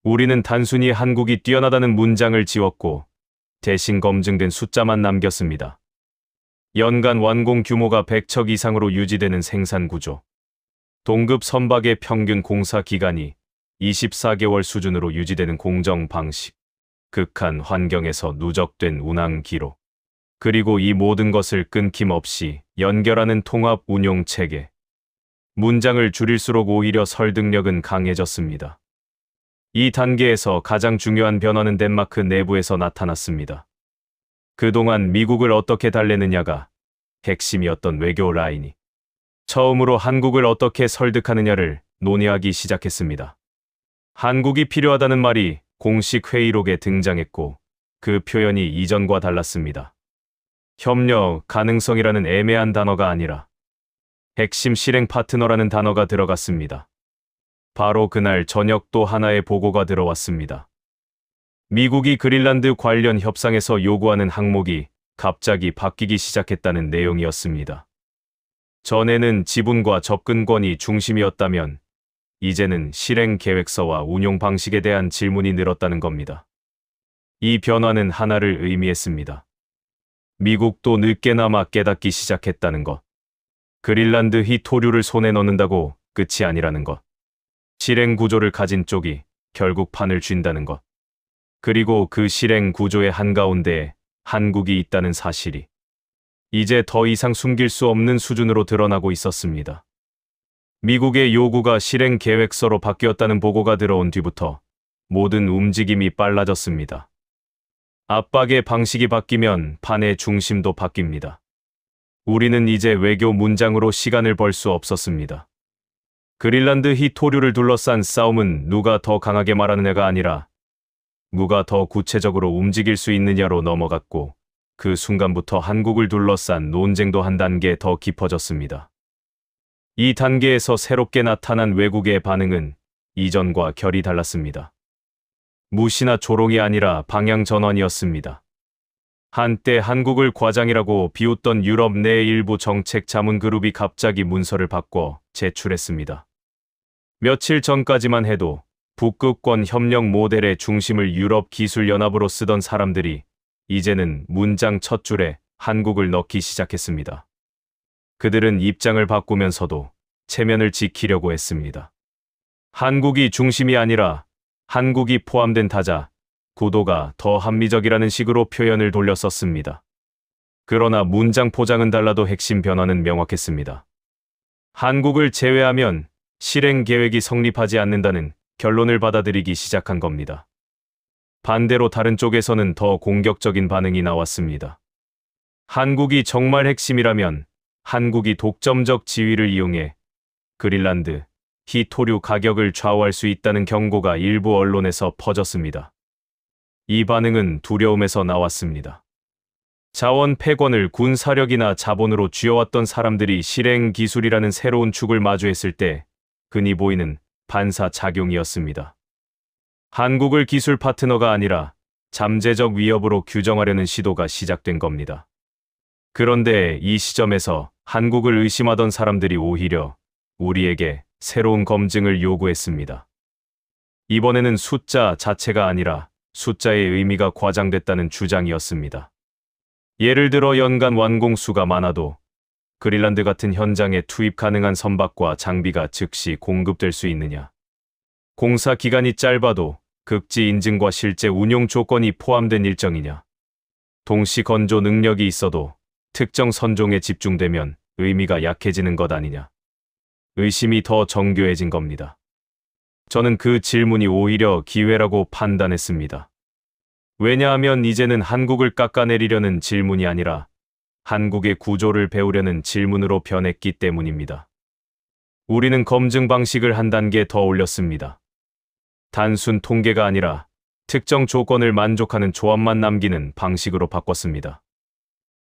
우리는 단순히 한국이 뛰어나다는 문장을 지웠고 대신 검증된 숫자만 남겼습니다. 연간 완공 규모가 100척 이상으로 유지되는 생산 구조. 동급 선박의 평균 공사 기간이 24개월 수준으로 유지되는 공정 방식. 극한 환경에서 누적된 운항 기록. 그리고 이 모든 것을 끊김없이 연결하는 통합 운용 체계. 문장을 줄일수록 오히려 설득력은 강해졌습니다. 이 단계에서 가장 중요한 변화는 덴마크 내부에서 나타났습니다. 그동안 미국을 어떻게 달래느냐가 핵심이었던 외교 라인이 처음으로 한국을 어떻게 설득하느냐를 논의하기 시작했습니다. 한국이 필요하다는 말이 공식 회의록에 등장했고 그 표현이 이전과 달랐습니다. 협력 가능성이라는 애매한 단어가 아니라 핵심 실행 파트너라는 단어가 들어갔습니다. 바로 그날 저녁 또 하나의 보고가 들어왔습니다. 미국이 그린란드 관련 협상에서 요구하는 항목이 갑자기 바뀌기 시작했다는 내용이었습니다. 전에는 지분과 접근권이 중심이었다면 이제는 실행 계획서와 운용 방식에 대한 질문이 늘었다는 겁니다. 이 변화는 하나를 의미했습니다. 미국도 늦게나마 깨닫기 시작했다는 것. 그린란드 희토류를 손에 넣는다고 끝이 아니라는 것. 실행 구조를 가진 쪽이 결국 판을 쥔다는 것. 그리고 그 실행 구조의 한가운데에 한국이 있다는 사실이 이제 더 이상 숨길 수 없는 수준으로 드러나고 있었습니다. 미국의 요구가 실행 계획서로 바뀌었다는 보고가 들어온 뒤부터 모든 움직임이 빨라졌습니다. 압박의 방식이 바뀌면 판의 중심도 바뀝니다. 우리는 이제 외교 문장으로 시간을 벌 수 없었습니다. 그린란드 희토류를 둘러싼 싸움은 누가 더 강하게 말하느냐가 아니라 누가 더 구체적으로 움직일 수 있느냐로 넘어갔고 그 순간부터 한국을 둘러싼 논쟁도 한 단계 더 깊어졌습니다. 이 단계에서 새롭게 나타난 외국의 반응은 이전과 결이 달랐습니다. 무시나 조롱이 아니라 방향 전환이었습니다. 한때 한국을 과장이라고 비웃던 유럽 내 일부 정책 자문 그룹이 갑자기 문서를 바꿔 제출했습니다. 며칠 전까지만 해도 북극권 협력 모델의 중심을 유럽 기술연합으로 쓰던 사람들이 이제는 문장 첫 줄에 한국을 넣기 시작했습니다. 그들은 입장을 바꾸면서도 체면을 지키려고 했습니다. 한국이 중심이 아니라 한국이 포함된 타자, 구도가 더 합리적이라는 식으로 표현을 돌려 썼습니다. 그러나 문장 포장은 달라도 핵심 변화는 명확했습니다. 한국을 제외하면 실행 계획이 성립하지 않는다는 결론을 받아들이기 시작한 겁니다. 반대로 다른 쪽에서는 더 공격적인 반응이 나왔습니다. 한국이 정말 핵심이라면 한국이 독점적 지위를 이용해 그린란드 희토류 가격을 좌우할 수 있다는 경고가 일부 언론에서 퍼졌습니다. 이 반응은 두려움에서 나왔습니다. 자원 패권을 군사력이나 자본으로 쥐어왔던 사람들이 실행 기술이라는 새로운 축을 마주했을 때 흔히 보이는 반사작용이었습니다. 한국을 기술 파트너가 아니라 잠재적 위협으로 규정하려는 시도가 시작된 겁니다. 그런데 이 시점에서 한국을 의심하던 사람들이 오히려 우리에게 새로운 검증을 요구했습니다. 이번에는 숫자 자체가 아니라 숫자의 의미가 과장됐다는 주장이었습니다. 예를 들어 연간 완공수가 많아도 그린란드 같은 현장에 투입 가능한 선박과 장비가 즉시 공급될 수 있느냐. 공사 기간이 짧아도 극지 인증과 실제 운용 조건이 포함된 일정이냐. 동시 건조 능력이 있어도 특정 선종에 집중되면 의미가 약해지는 것 아니냐. 의심이 더 정교해진 겁니다. 저는 그 질문이 오히려 기회라고 판단했습니다. 왜냐하면 이제는 한국을 깎아내리려는 질문이 아니라 한국의 구조를 배우려는 질문으로 변했기 때문입니다. 우리는 검증 방식을 한 단계 더 올렸습니다. 단순 통계가 아니라 특정 조건을 만족하는 조합만 남기는 방식으로 바꿨습니다.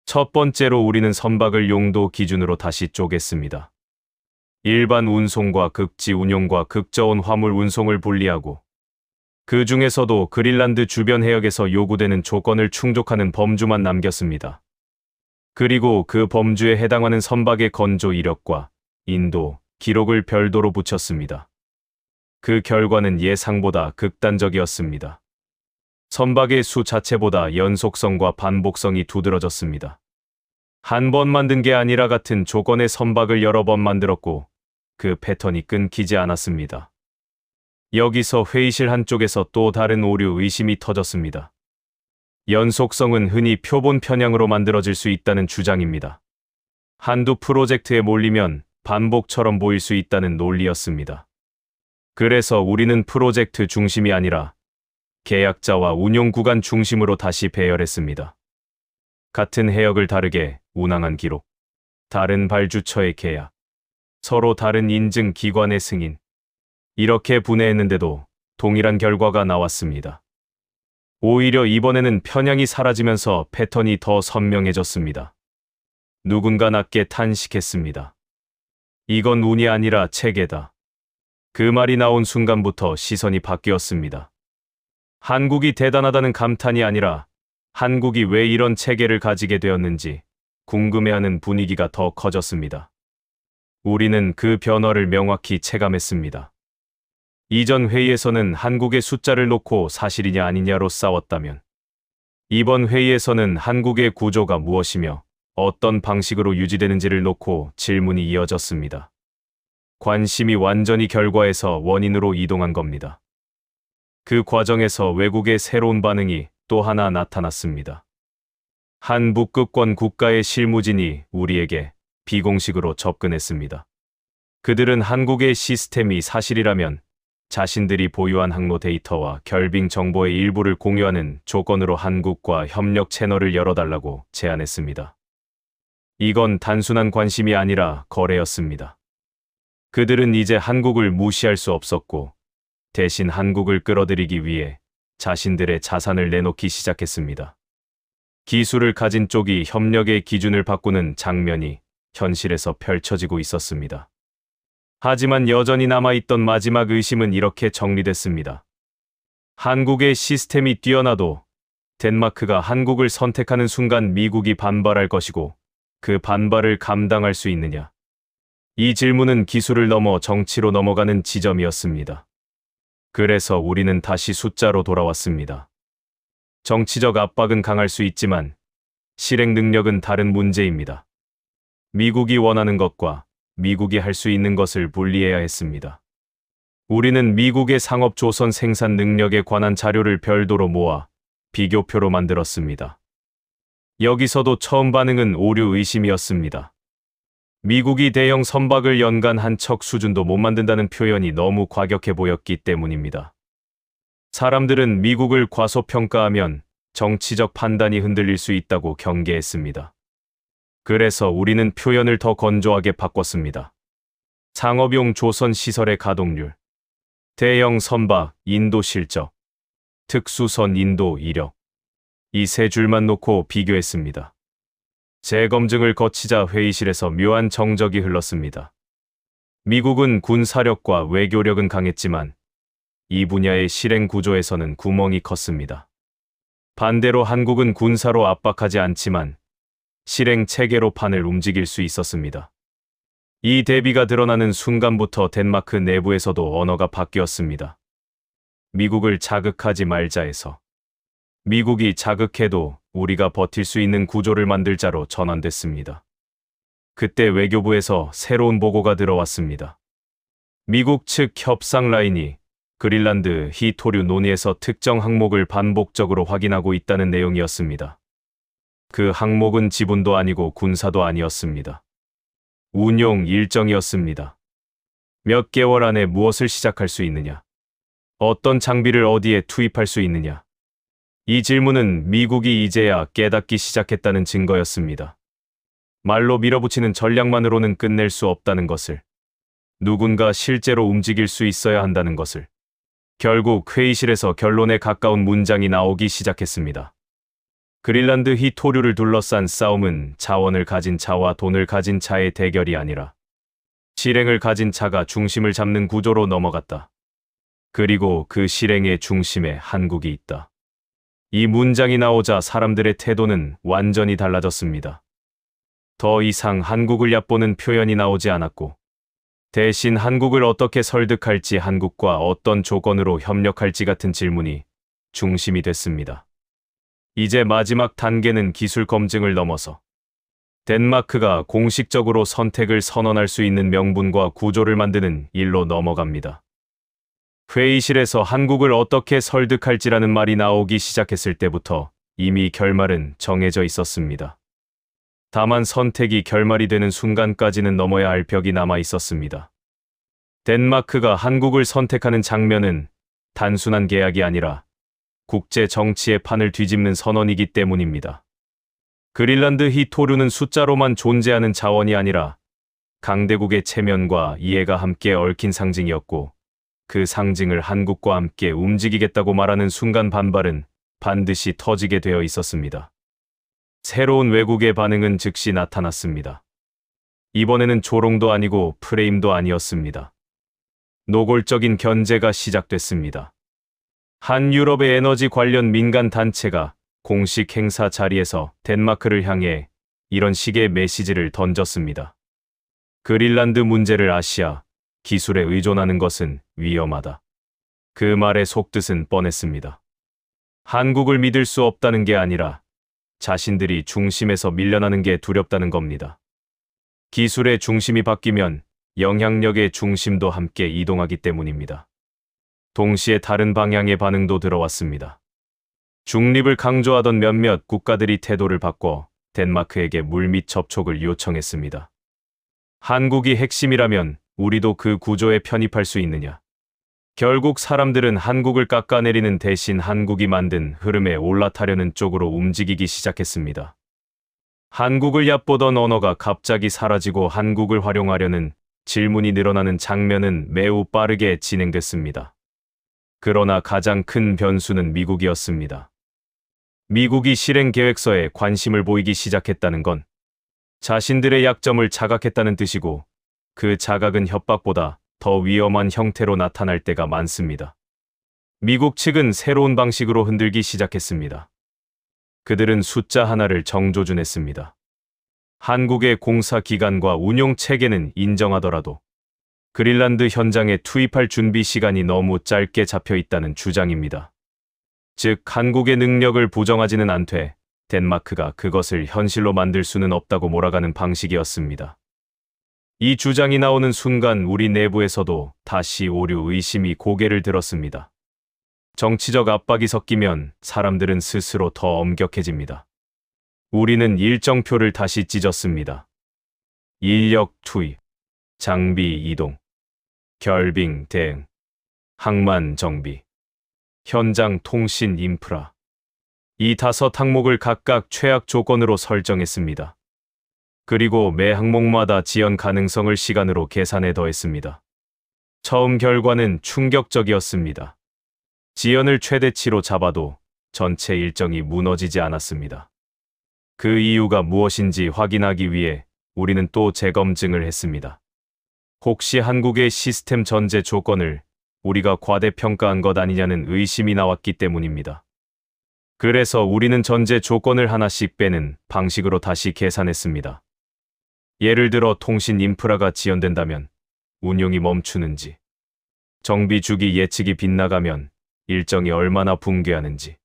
첫 번째로 우리는 선박을 용도 기준으로 다시 쪼갰습니다. 일반 운송과 극지 운용과 극저온 화물 운송을 분리하고 그 중에서도 그린란드 주변 해역에서 요구되는 조건을 충족하는 범주만 남겼습니다. 그리고 그 범주에 해당하는 선박의 건조 이력과 인도, 기록을 별도로 붙였습니다. 그 결과는 예상보다 극단적이었습니다. 선박의 수 자체보다 연속성과 반복성이 두드러졌습니다. 한 번 만든 게 아니라 같은 조건의 선박을 여러 번 만들었고 그 패턴이 끊기지 않았습니다. 여기서 회의실 한쪽에서 또 다른 오류 의심이 터졌습니다. 연속성은 흔히 표본 편향으로 만들어질 수 있다는 주장입니다. 한두 프로젝트에 몰리면 반복처럼 보일 수 있다는 논리였습니다. 그래서 우리는 프로젝트 중심이 아니라 계약자와 운용 구간 중심으로 다시 배열했습니다. 같은 해역을 다르게 운항한 기록, 다른 발주처의 계약, 서로 다른 인증 기관의 승인, 이렇게 분해했는데도 동일한 결과가 나왔습니다. 오히려 이번에는 편향이 사라지면서 패턴이 더 선명해졌습니다. 누군가 낮게 탄식했습니다. 이건 운이 아니라 체계다. 그 말이 나온 순간부터 시선이 바뀌었습니다. 한국이 대단하다는 감탄이 아니라 한국이 왜 이런 체계를 가지게 되었는지 궁금해하는 분위기가 더 커졌습니다. 우리는 그 변화를 명확히 체감했습니다. 이전 회의에서는 한국의 숫자를 놓고 사실이냐 아니냐로 싸웠다면 이번 회의에서는 한국의 구조가 무엇이며 어떤 방식으로 유지되는지를 놓고 질문이 이어졌습니다. 관심이 완전히 결과에서 원인으로 이동한 겁니다. 그 과정에서 외국의 새로운 반응이 또 하나 나타났습니다. 한 북극권 국가의 실무진이 우리에게 비공식으로 접근했습니다. 그들은 한국의 시스템이 사실이라면 자신들이 보유한 항로 데이터와 결빙 정보의 일부를 공유하는 조건으로 한국과 협력 채널을 열어달라고 제안했습니다. 이건 단순한 관심이 아니라 거래였습니다. 그들은 이제 한국을 무시할 수 없었고 대신 한국을 끌어들이기 위해 자신들의 자산을 내놓기 시작했습니다. 기술을 가진 쪽이 협력의 기준을 바꾸는 장면이 현실에서 펼쳐지고 있었습니다. 하지만 여전히 남아있던 마지막 의심은 이렇게 정리됐습니다. 한국의 시스템이 뛰어나도 덴마크가 한국을 선택하는 순간 미국이 반발할 것이고 그 반발을 감당할 수 있느냐. 이 질문은 기술을 넘어 정치로 넘어가는 지점이었습니다. 그래서 우리는 다시 숫자로 돌아왔습니다. 정치적 압박은 강할 수 있지만 실행 능력은 다른 문제입니다. 미국이 원하는 것과 미국이 할 수 있는 것을 분리해야 했습니다. 우리는 미국의 상업 조선 생산 능력에 관한 자료를 별도로 모아 비교표로 만들었습니다. 여기서도 처음 반응은 오류 의심이었습니다. 미국이 대형 선박을 연간 한 척 수준도 못 만든다는 표현이 너무 과격해 보였기 때문입니다. 사람들은 미국을 과소평가하면 정치적 판단이 흔들릴 수 있다고 경계했습니다. 그래서 우리는 표현을 더 건조하게 바꿨습니다. 상업용 조선 시설의 가동률, 대형 선박 인도 실적, 특수선 인도 이력, 이 세 줄만 놓고 비교했습니다. 재검증을 거치자 회의실에서 묘한 정적이 흘렀습니다. 미국은 군사력과 외교력은 강했지만 이 분야의 실행 구조에서는 구멍이 컸습니다. 반대로 한국은 군사로 압박하지 않지만 실행 체계로 판을 움직일 수 있었습니다. 이 대비가 드러나는 순간부터 덴마크 내부에서도 언어가 바뀌었습니다. 미국을 자극하지 말자에서 미국이 자극해도 우리가 버틸 수 있는 구조를 만들자로 전환됐습니다. 그때 외교부에서 새로운 보고가 들어왔습니다. 미국 측 협상 라인이 그린란드 히토류 논의에서 특정 항목을 반복적으로 확인하고 있다는 내용이었습니다. 그 항목은 지분도 아니고 군사도 아니었습니다. 운용 일정이었습니다. 몇 개월 안에 무엇을 시작할 수 있느냐? 어떤 장비를 어디에 투입할 수 있느냐? 이 질문은 미국이 이제야 깨닫기 시작했다는 증거였습니다. 말로 밀어붙이는 전략만으로는 끝낼 수 없다는 것을, 누군가 실제로 움직일 수 있어야 한다는 것을. 결국 회의실에서 결론에 가까운 문장이 나오기 시작했습니다. 그린란드 히토류를 둘러싼 싸움은 자원을 가진 자와 돈을 가진 자의 대결이 아니라 실행을 가진 자가 중심을 잡는 구조로 넘어갔다. 그리고 그 실행의 중심에 한국이 있다. 이 문장이 나오자 사람들의 태도는 완전히 달라졌습니다. 더 이상 한국을 얕보는 표현이 나오지 않았고, 대신 한국을 어떻게 설득할지, 한국과 어떤 조건으로 협력할지 같은 질문이 중심이 됐습니다. 이제 마지막 단계는 기술 검증을 넘어서 덴마크가 공식적으로 선택을 선언할 수 있는 명분과 구조를 만드는 일로 넘어갑니다. 회의실에서 한국을 어떻게 설득할지라는 말이 나오기 시작했을 때부터 이미 결말은 정해져 있었습니다. 다만 선택이 결말이 되는 순간까지는 넘어야 할 벽이 남아 있었습니다. 덴마크가 한국을 선택하는 장면은 단순한 계약이 아니라 국제 정치의 판을 뒤집는 선언이기 때문입니다. 그린란드 히토류는 숫자로만 존재하는 자원이 아니라 강대국의 체면과 이해가 함께 얽힌 상징이었고, 그 상징을 한국과 함께 움직이겠다고 말하는 순간 반발은 반드시 터지게 되어 있었습니다. 새로운 외국의 반응은 즉시 나타났습니다. 이번에는 조롱도 아니고 프레임도 아니었습니다. 노골적인 견제가 시작됐습니다. 한 유럽의 에너지 관련 민간 단체가 공식 행사 자리에서 덴마크를 향해 이런 식의 메시지를 던졌습니다. 그린란드 문제를 아시아, 기술에 의존하는 것은 위험하다. 그 말의 속뜻은 뻔했습니다. 한국을 믿을 수 없다는 게 아니라 자신들이 중심에서 밀려나는 게 두렵다는 겁니다. 기술의 중심이 바뀌면 영향력의 중심도 함께 이동하기 때문입니다. 동시에 다른 방향의 반응도 들어왔습니다. 중립을 강조하던 몇몇 국가들이 태도를 바꿔 덴마크에게 물밑 접촉을 요청했습니다. 한국이 핵심이라면 우리도 그 구조에 편입할 수 있느냐? 결국 사람들은 한국을 깎아내리는 대신 한국이 만든 흐름에 올라타려는 쪽으로 움직이기 시작했습니다. 한국을 얕보던 언어가 갑자기 사라지고 한국을 활용하려는 질문이 늘어나는 장면은 매우 빠르게 진행됐습니다. 그러나 가장 큰 변수는 미국이었습니다. 미국이 실행 계획서에 관심을 보이기 시작했다는 건 자신들의 약점을 자각했다는 뜻이고, 그 자각은 협박보다 더 위험한 형태로 나타날 때가 많습니다. 미국 측은 새로운 방식으로 흔들기 시작했습니다. 그들은 숫자 하나를 정조준했습니다. 한국의 공사 기간과 운용 체계는 인정하더라도 그린란드 현장에 투입할 준비 시간이 너무 짧게 잡혀 있다는 주장입니다. 즉, 한국의 능력을 부정하지는 않되 덴마크가 그것을 현실로 만들 수는 없다고 몰아가는 방식이었습니다. 이 주장이 나오는 순간 우리 내부에서도 다시 오류 의심이 고개를 들었습니다. 정치적 압박이 섞이면 사람들은 스스로 더 엄격해집니다. 우리는 일정표를 다시 찢었습니다. 인력 투입, 장비 이동, 결빙 대응, 항만 정비, 현장 통신 인프라. 이 5항목을 각각 최악 조건으로 설정했습니다. 그리고 매 항목마다 지연 가능성을 시간으로 계산해 더했습니다. 처음 결과는 충격적이었습니다. 지연을 최대치로 잡아도 전체 일정이 무너지지 않았습니다. 그 이유가 무엇인지 확인하기 위해 우리는 또 재검증을 했습니다. 혹시 한국의 시스템 전제 조건을 우리가 과대평가한 것 아니냐는 의심이 나왔기 때문입니다. 그래서 우리는 전제 조건을 하나씩 빼는 방식으로 다시 계산했습니다. 예를 들어 통신 인프라가 지연된다면 운용이 멈추는지, 정비 주기 예측이 빗나가면 일정이 얼마나 붕괴하는지,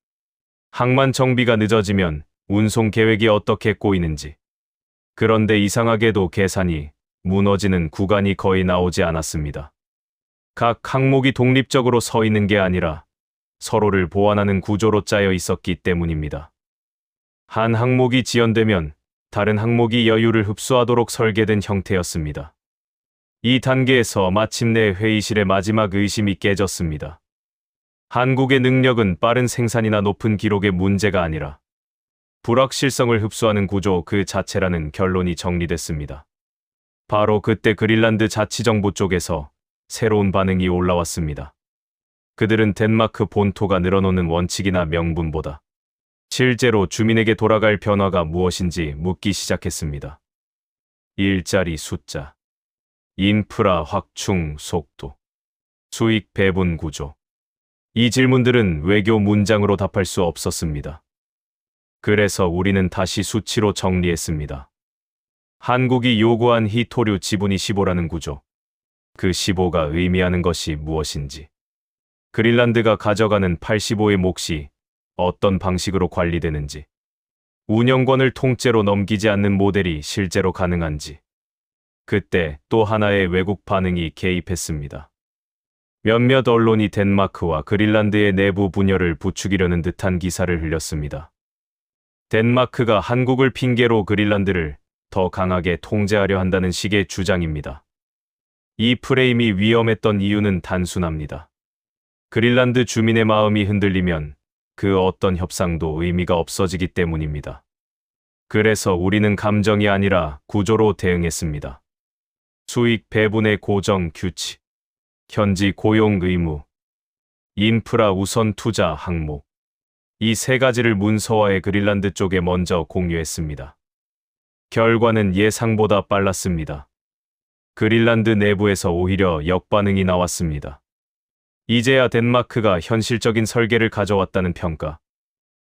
항만 정비가 늦어지면 운송 계획이 어떻게 꼬이는지. 그런데 이상하게도 계산이 무너지는 구간이 거의 나오지 않았습니다. 각 항목이 독립적으로 서 있는 게 아니라 서로를 보완하는 구조로 짜여 있었기 때문입니다. 한 항목이 지연되면 다른 항목이 여유를 흡수하도록 설계된 형태였습니다. 이 단계에서 마침내 회의실의 마지막 의심이 깨졌습니다. 한국의 능력은 빠른 생산이나 높은 기록의 문제가 아니라 불확실성을 흡수하는 구조 그 자체라는 결론이 정리됐습니다. 바로 그때 그린란드 자치정부 쪽에서 새로운 반응이 올라왔습니다. 그들은 덴마크 본토가 늘어놓는 원칙이나 명분보다 실제로 주민에게 돌아갈 변화가 무엇인지 묻기 시작했습니다. 일자리 숫자, 인프라 확충 속도, 수익 배분 구조. 이 질문들은 외교 문장으로 답할 수 없었습니다. 그래서 우리는 다시 수치로 정리했습니다. 한국이 요구한 희토류 지분이 15라는 구조. 그 15가 의미하는 것이 무엇인지. 그린란드가 가져가는 85의 몫이 어떤 방식으로 관리되는지. 운영권을 통째로 넘기지 않는 모델이 실제로 가능한지. 그때 또 하나의 외국 반응이 개입했습니다. 몇몇 언론이 덴마크와 그린란드의 내부 분열을 부추기려는 듯한 기사를 흘렸습니다. 덴마크가 한국을 핑계로 그린란드를 더 강하게 통제하려 한다는 식의 주장입니다. 이 프레임이 위험했던 이유는 단순합니다. 그린란드 주민의 마음이 흔들리면 그 어떤 협상도 의미가 없어지기 때문입니다. 그래서 우리는 감정이 아니라 구조로 대응했습니다. 수익 배분의 고정 규칙, 현지 고용 의무, 인프라 우선 투자 항목. 이 세 가지를 문서화해 그린란드 쪽에 먼저 공유했습니다. 결과는 예상보다 빨랐습니다. 그린란드 내부에서 오히려 역반응이 나왔습니다. 이제야 덴마크가 현실적인 설계를 가져왔다는 평가,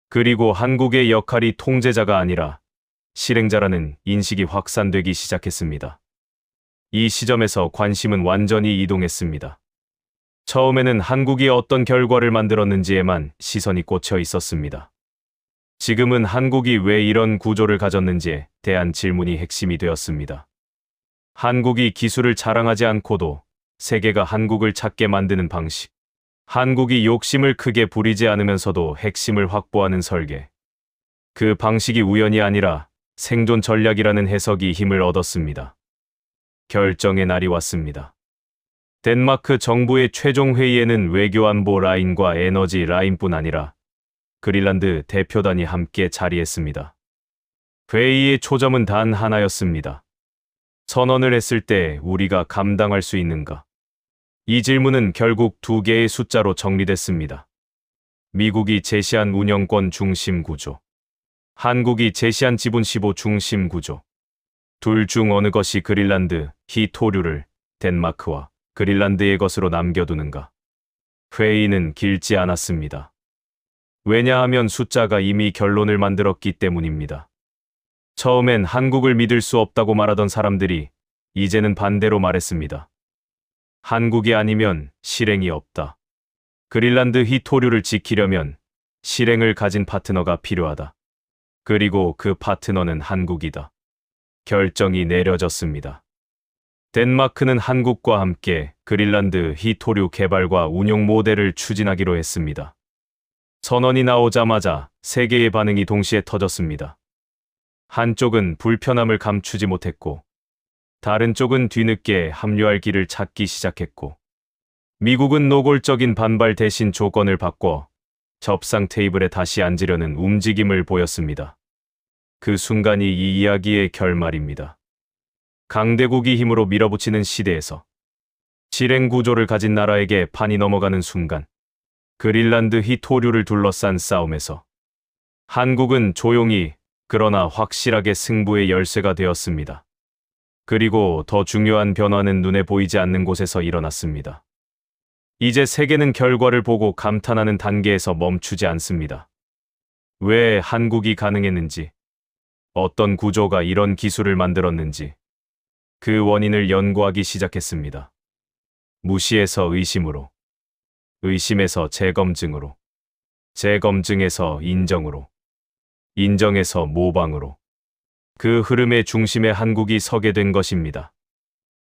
그리고 한국의 역할이 통제자가 아니라 실행자라는 인식이 확산되기 시작했습니다. 이 시점에서 관심은 완전히 이동했습니다. 처음에는 한국이 어떤 결과를 만들었는지에만 시선이 꽂혀 있었습니다. 지금은 한국이 왜 이런 구조를 가졌는지에 대한 질문이 핵심이 되었습니다. 한국이 기술을 자랑하지 않고도 세계가 한국을 찾게 만드는 방식. 한국이 욕심을 크게 부리지 않으면서도 핵심을 확보하는 설계. 그 방식이 우연이 아니라 생존 전략이라는 해석이 힘을 얻었습니다. 결정의 날이 왔습니다. 덴마크 정부의 최종 회의에는 외교안보 라인과 에너지 라인뿐 아니라 그린란드 대표단이 함께 자리했습니다. 회의의 초점은 단 하나였습니다. 선언을 했을 때 우리가 감당할 수 있는가? 이 질문은 결국 두 개의 숫자로 정리됐습니다. 미국이 제시한 운영권 중심 구조, 한국이 제시한 지분 15 중심 구조. 둘 중 어느 것이 그린란드 희토류를 덴마크와 그린란드의 것으로 남겨두는가? 회의는 길지 않았습니다. 왜냐하면 숫자가 이미 결론을 만들었기 때문입니다. 처음엔 한국을 믿을 수 없다고 말하던 사람들이 이제는 반대로 말했습니다. 한국이 아니면 실행이 없다. 그린란드 희토류를 지키려면 실행을 가진 파트너가 필요하다. 그리고 그 파트너는 한국이다. 결정이 내려졌습니다. 덴마크는 한국과 함께 그린란드 희토류 개발과 운용 모델을 추진하기로 했습니다. 선언이 나오자마자 세 개의 반응이 동시에 터졌습니다. 한쪽은 불편함을 감추지 못했고, 다른 쪽은 뒤늦게 합류할 길을 찾기 시작했고, 미국은 노골적인 반발 대신 조건을 바꿔 접상 테이블에 다시 앉으려는 움직임을 보였습니다. 그 순간이 이 이야기의 결말입니다. 강대국이 힘으로 밀어붙이는 시대에서 실행 구조를 가진 나라에게 판이 넘어가는 순간, 그린란드 희토류를 둘러싼 싸움에서 한국은 조용히 그러나 확실하게 승부의 열쇠가 되었습니다. 그리고 더 중요한 변화는 눈에 보이지 않는 곳에서 일어났습니다. 이제 세계는 결과를 보고 감탄하는 단계에서 멈추지 않습니다. 왜 한국이 가능했는지, 어떤 구조가 이런 기술을 만들었는지, 그 원인을 연구하기 시작했습니다. 무시에서 의심으로, 의심에서 재검증으로, 재검증에서 인정으로, 인정에서 모방으로. 그 흐름의 중심에 한국이 서게 된 것입니다.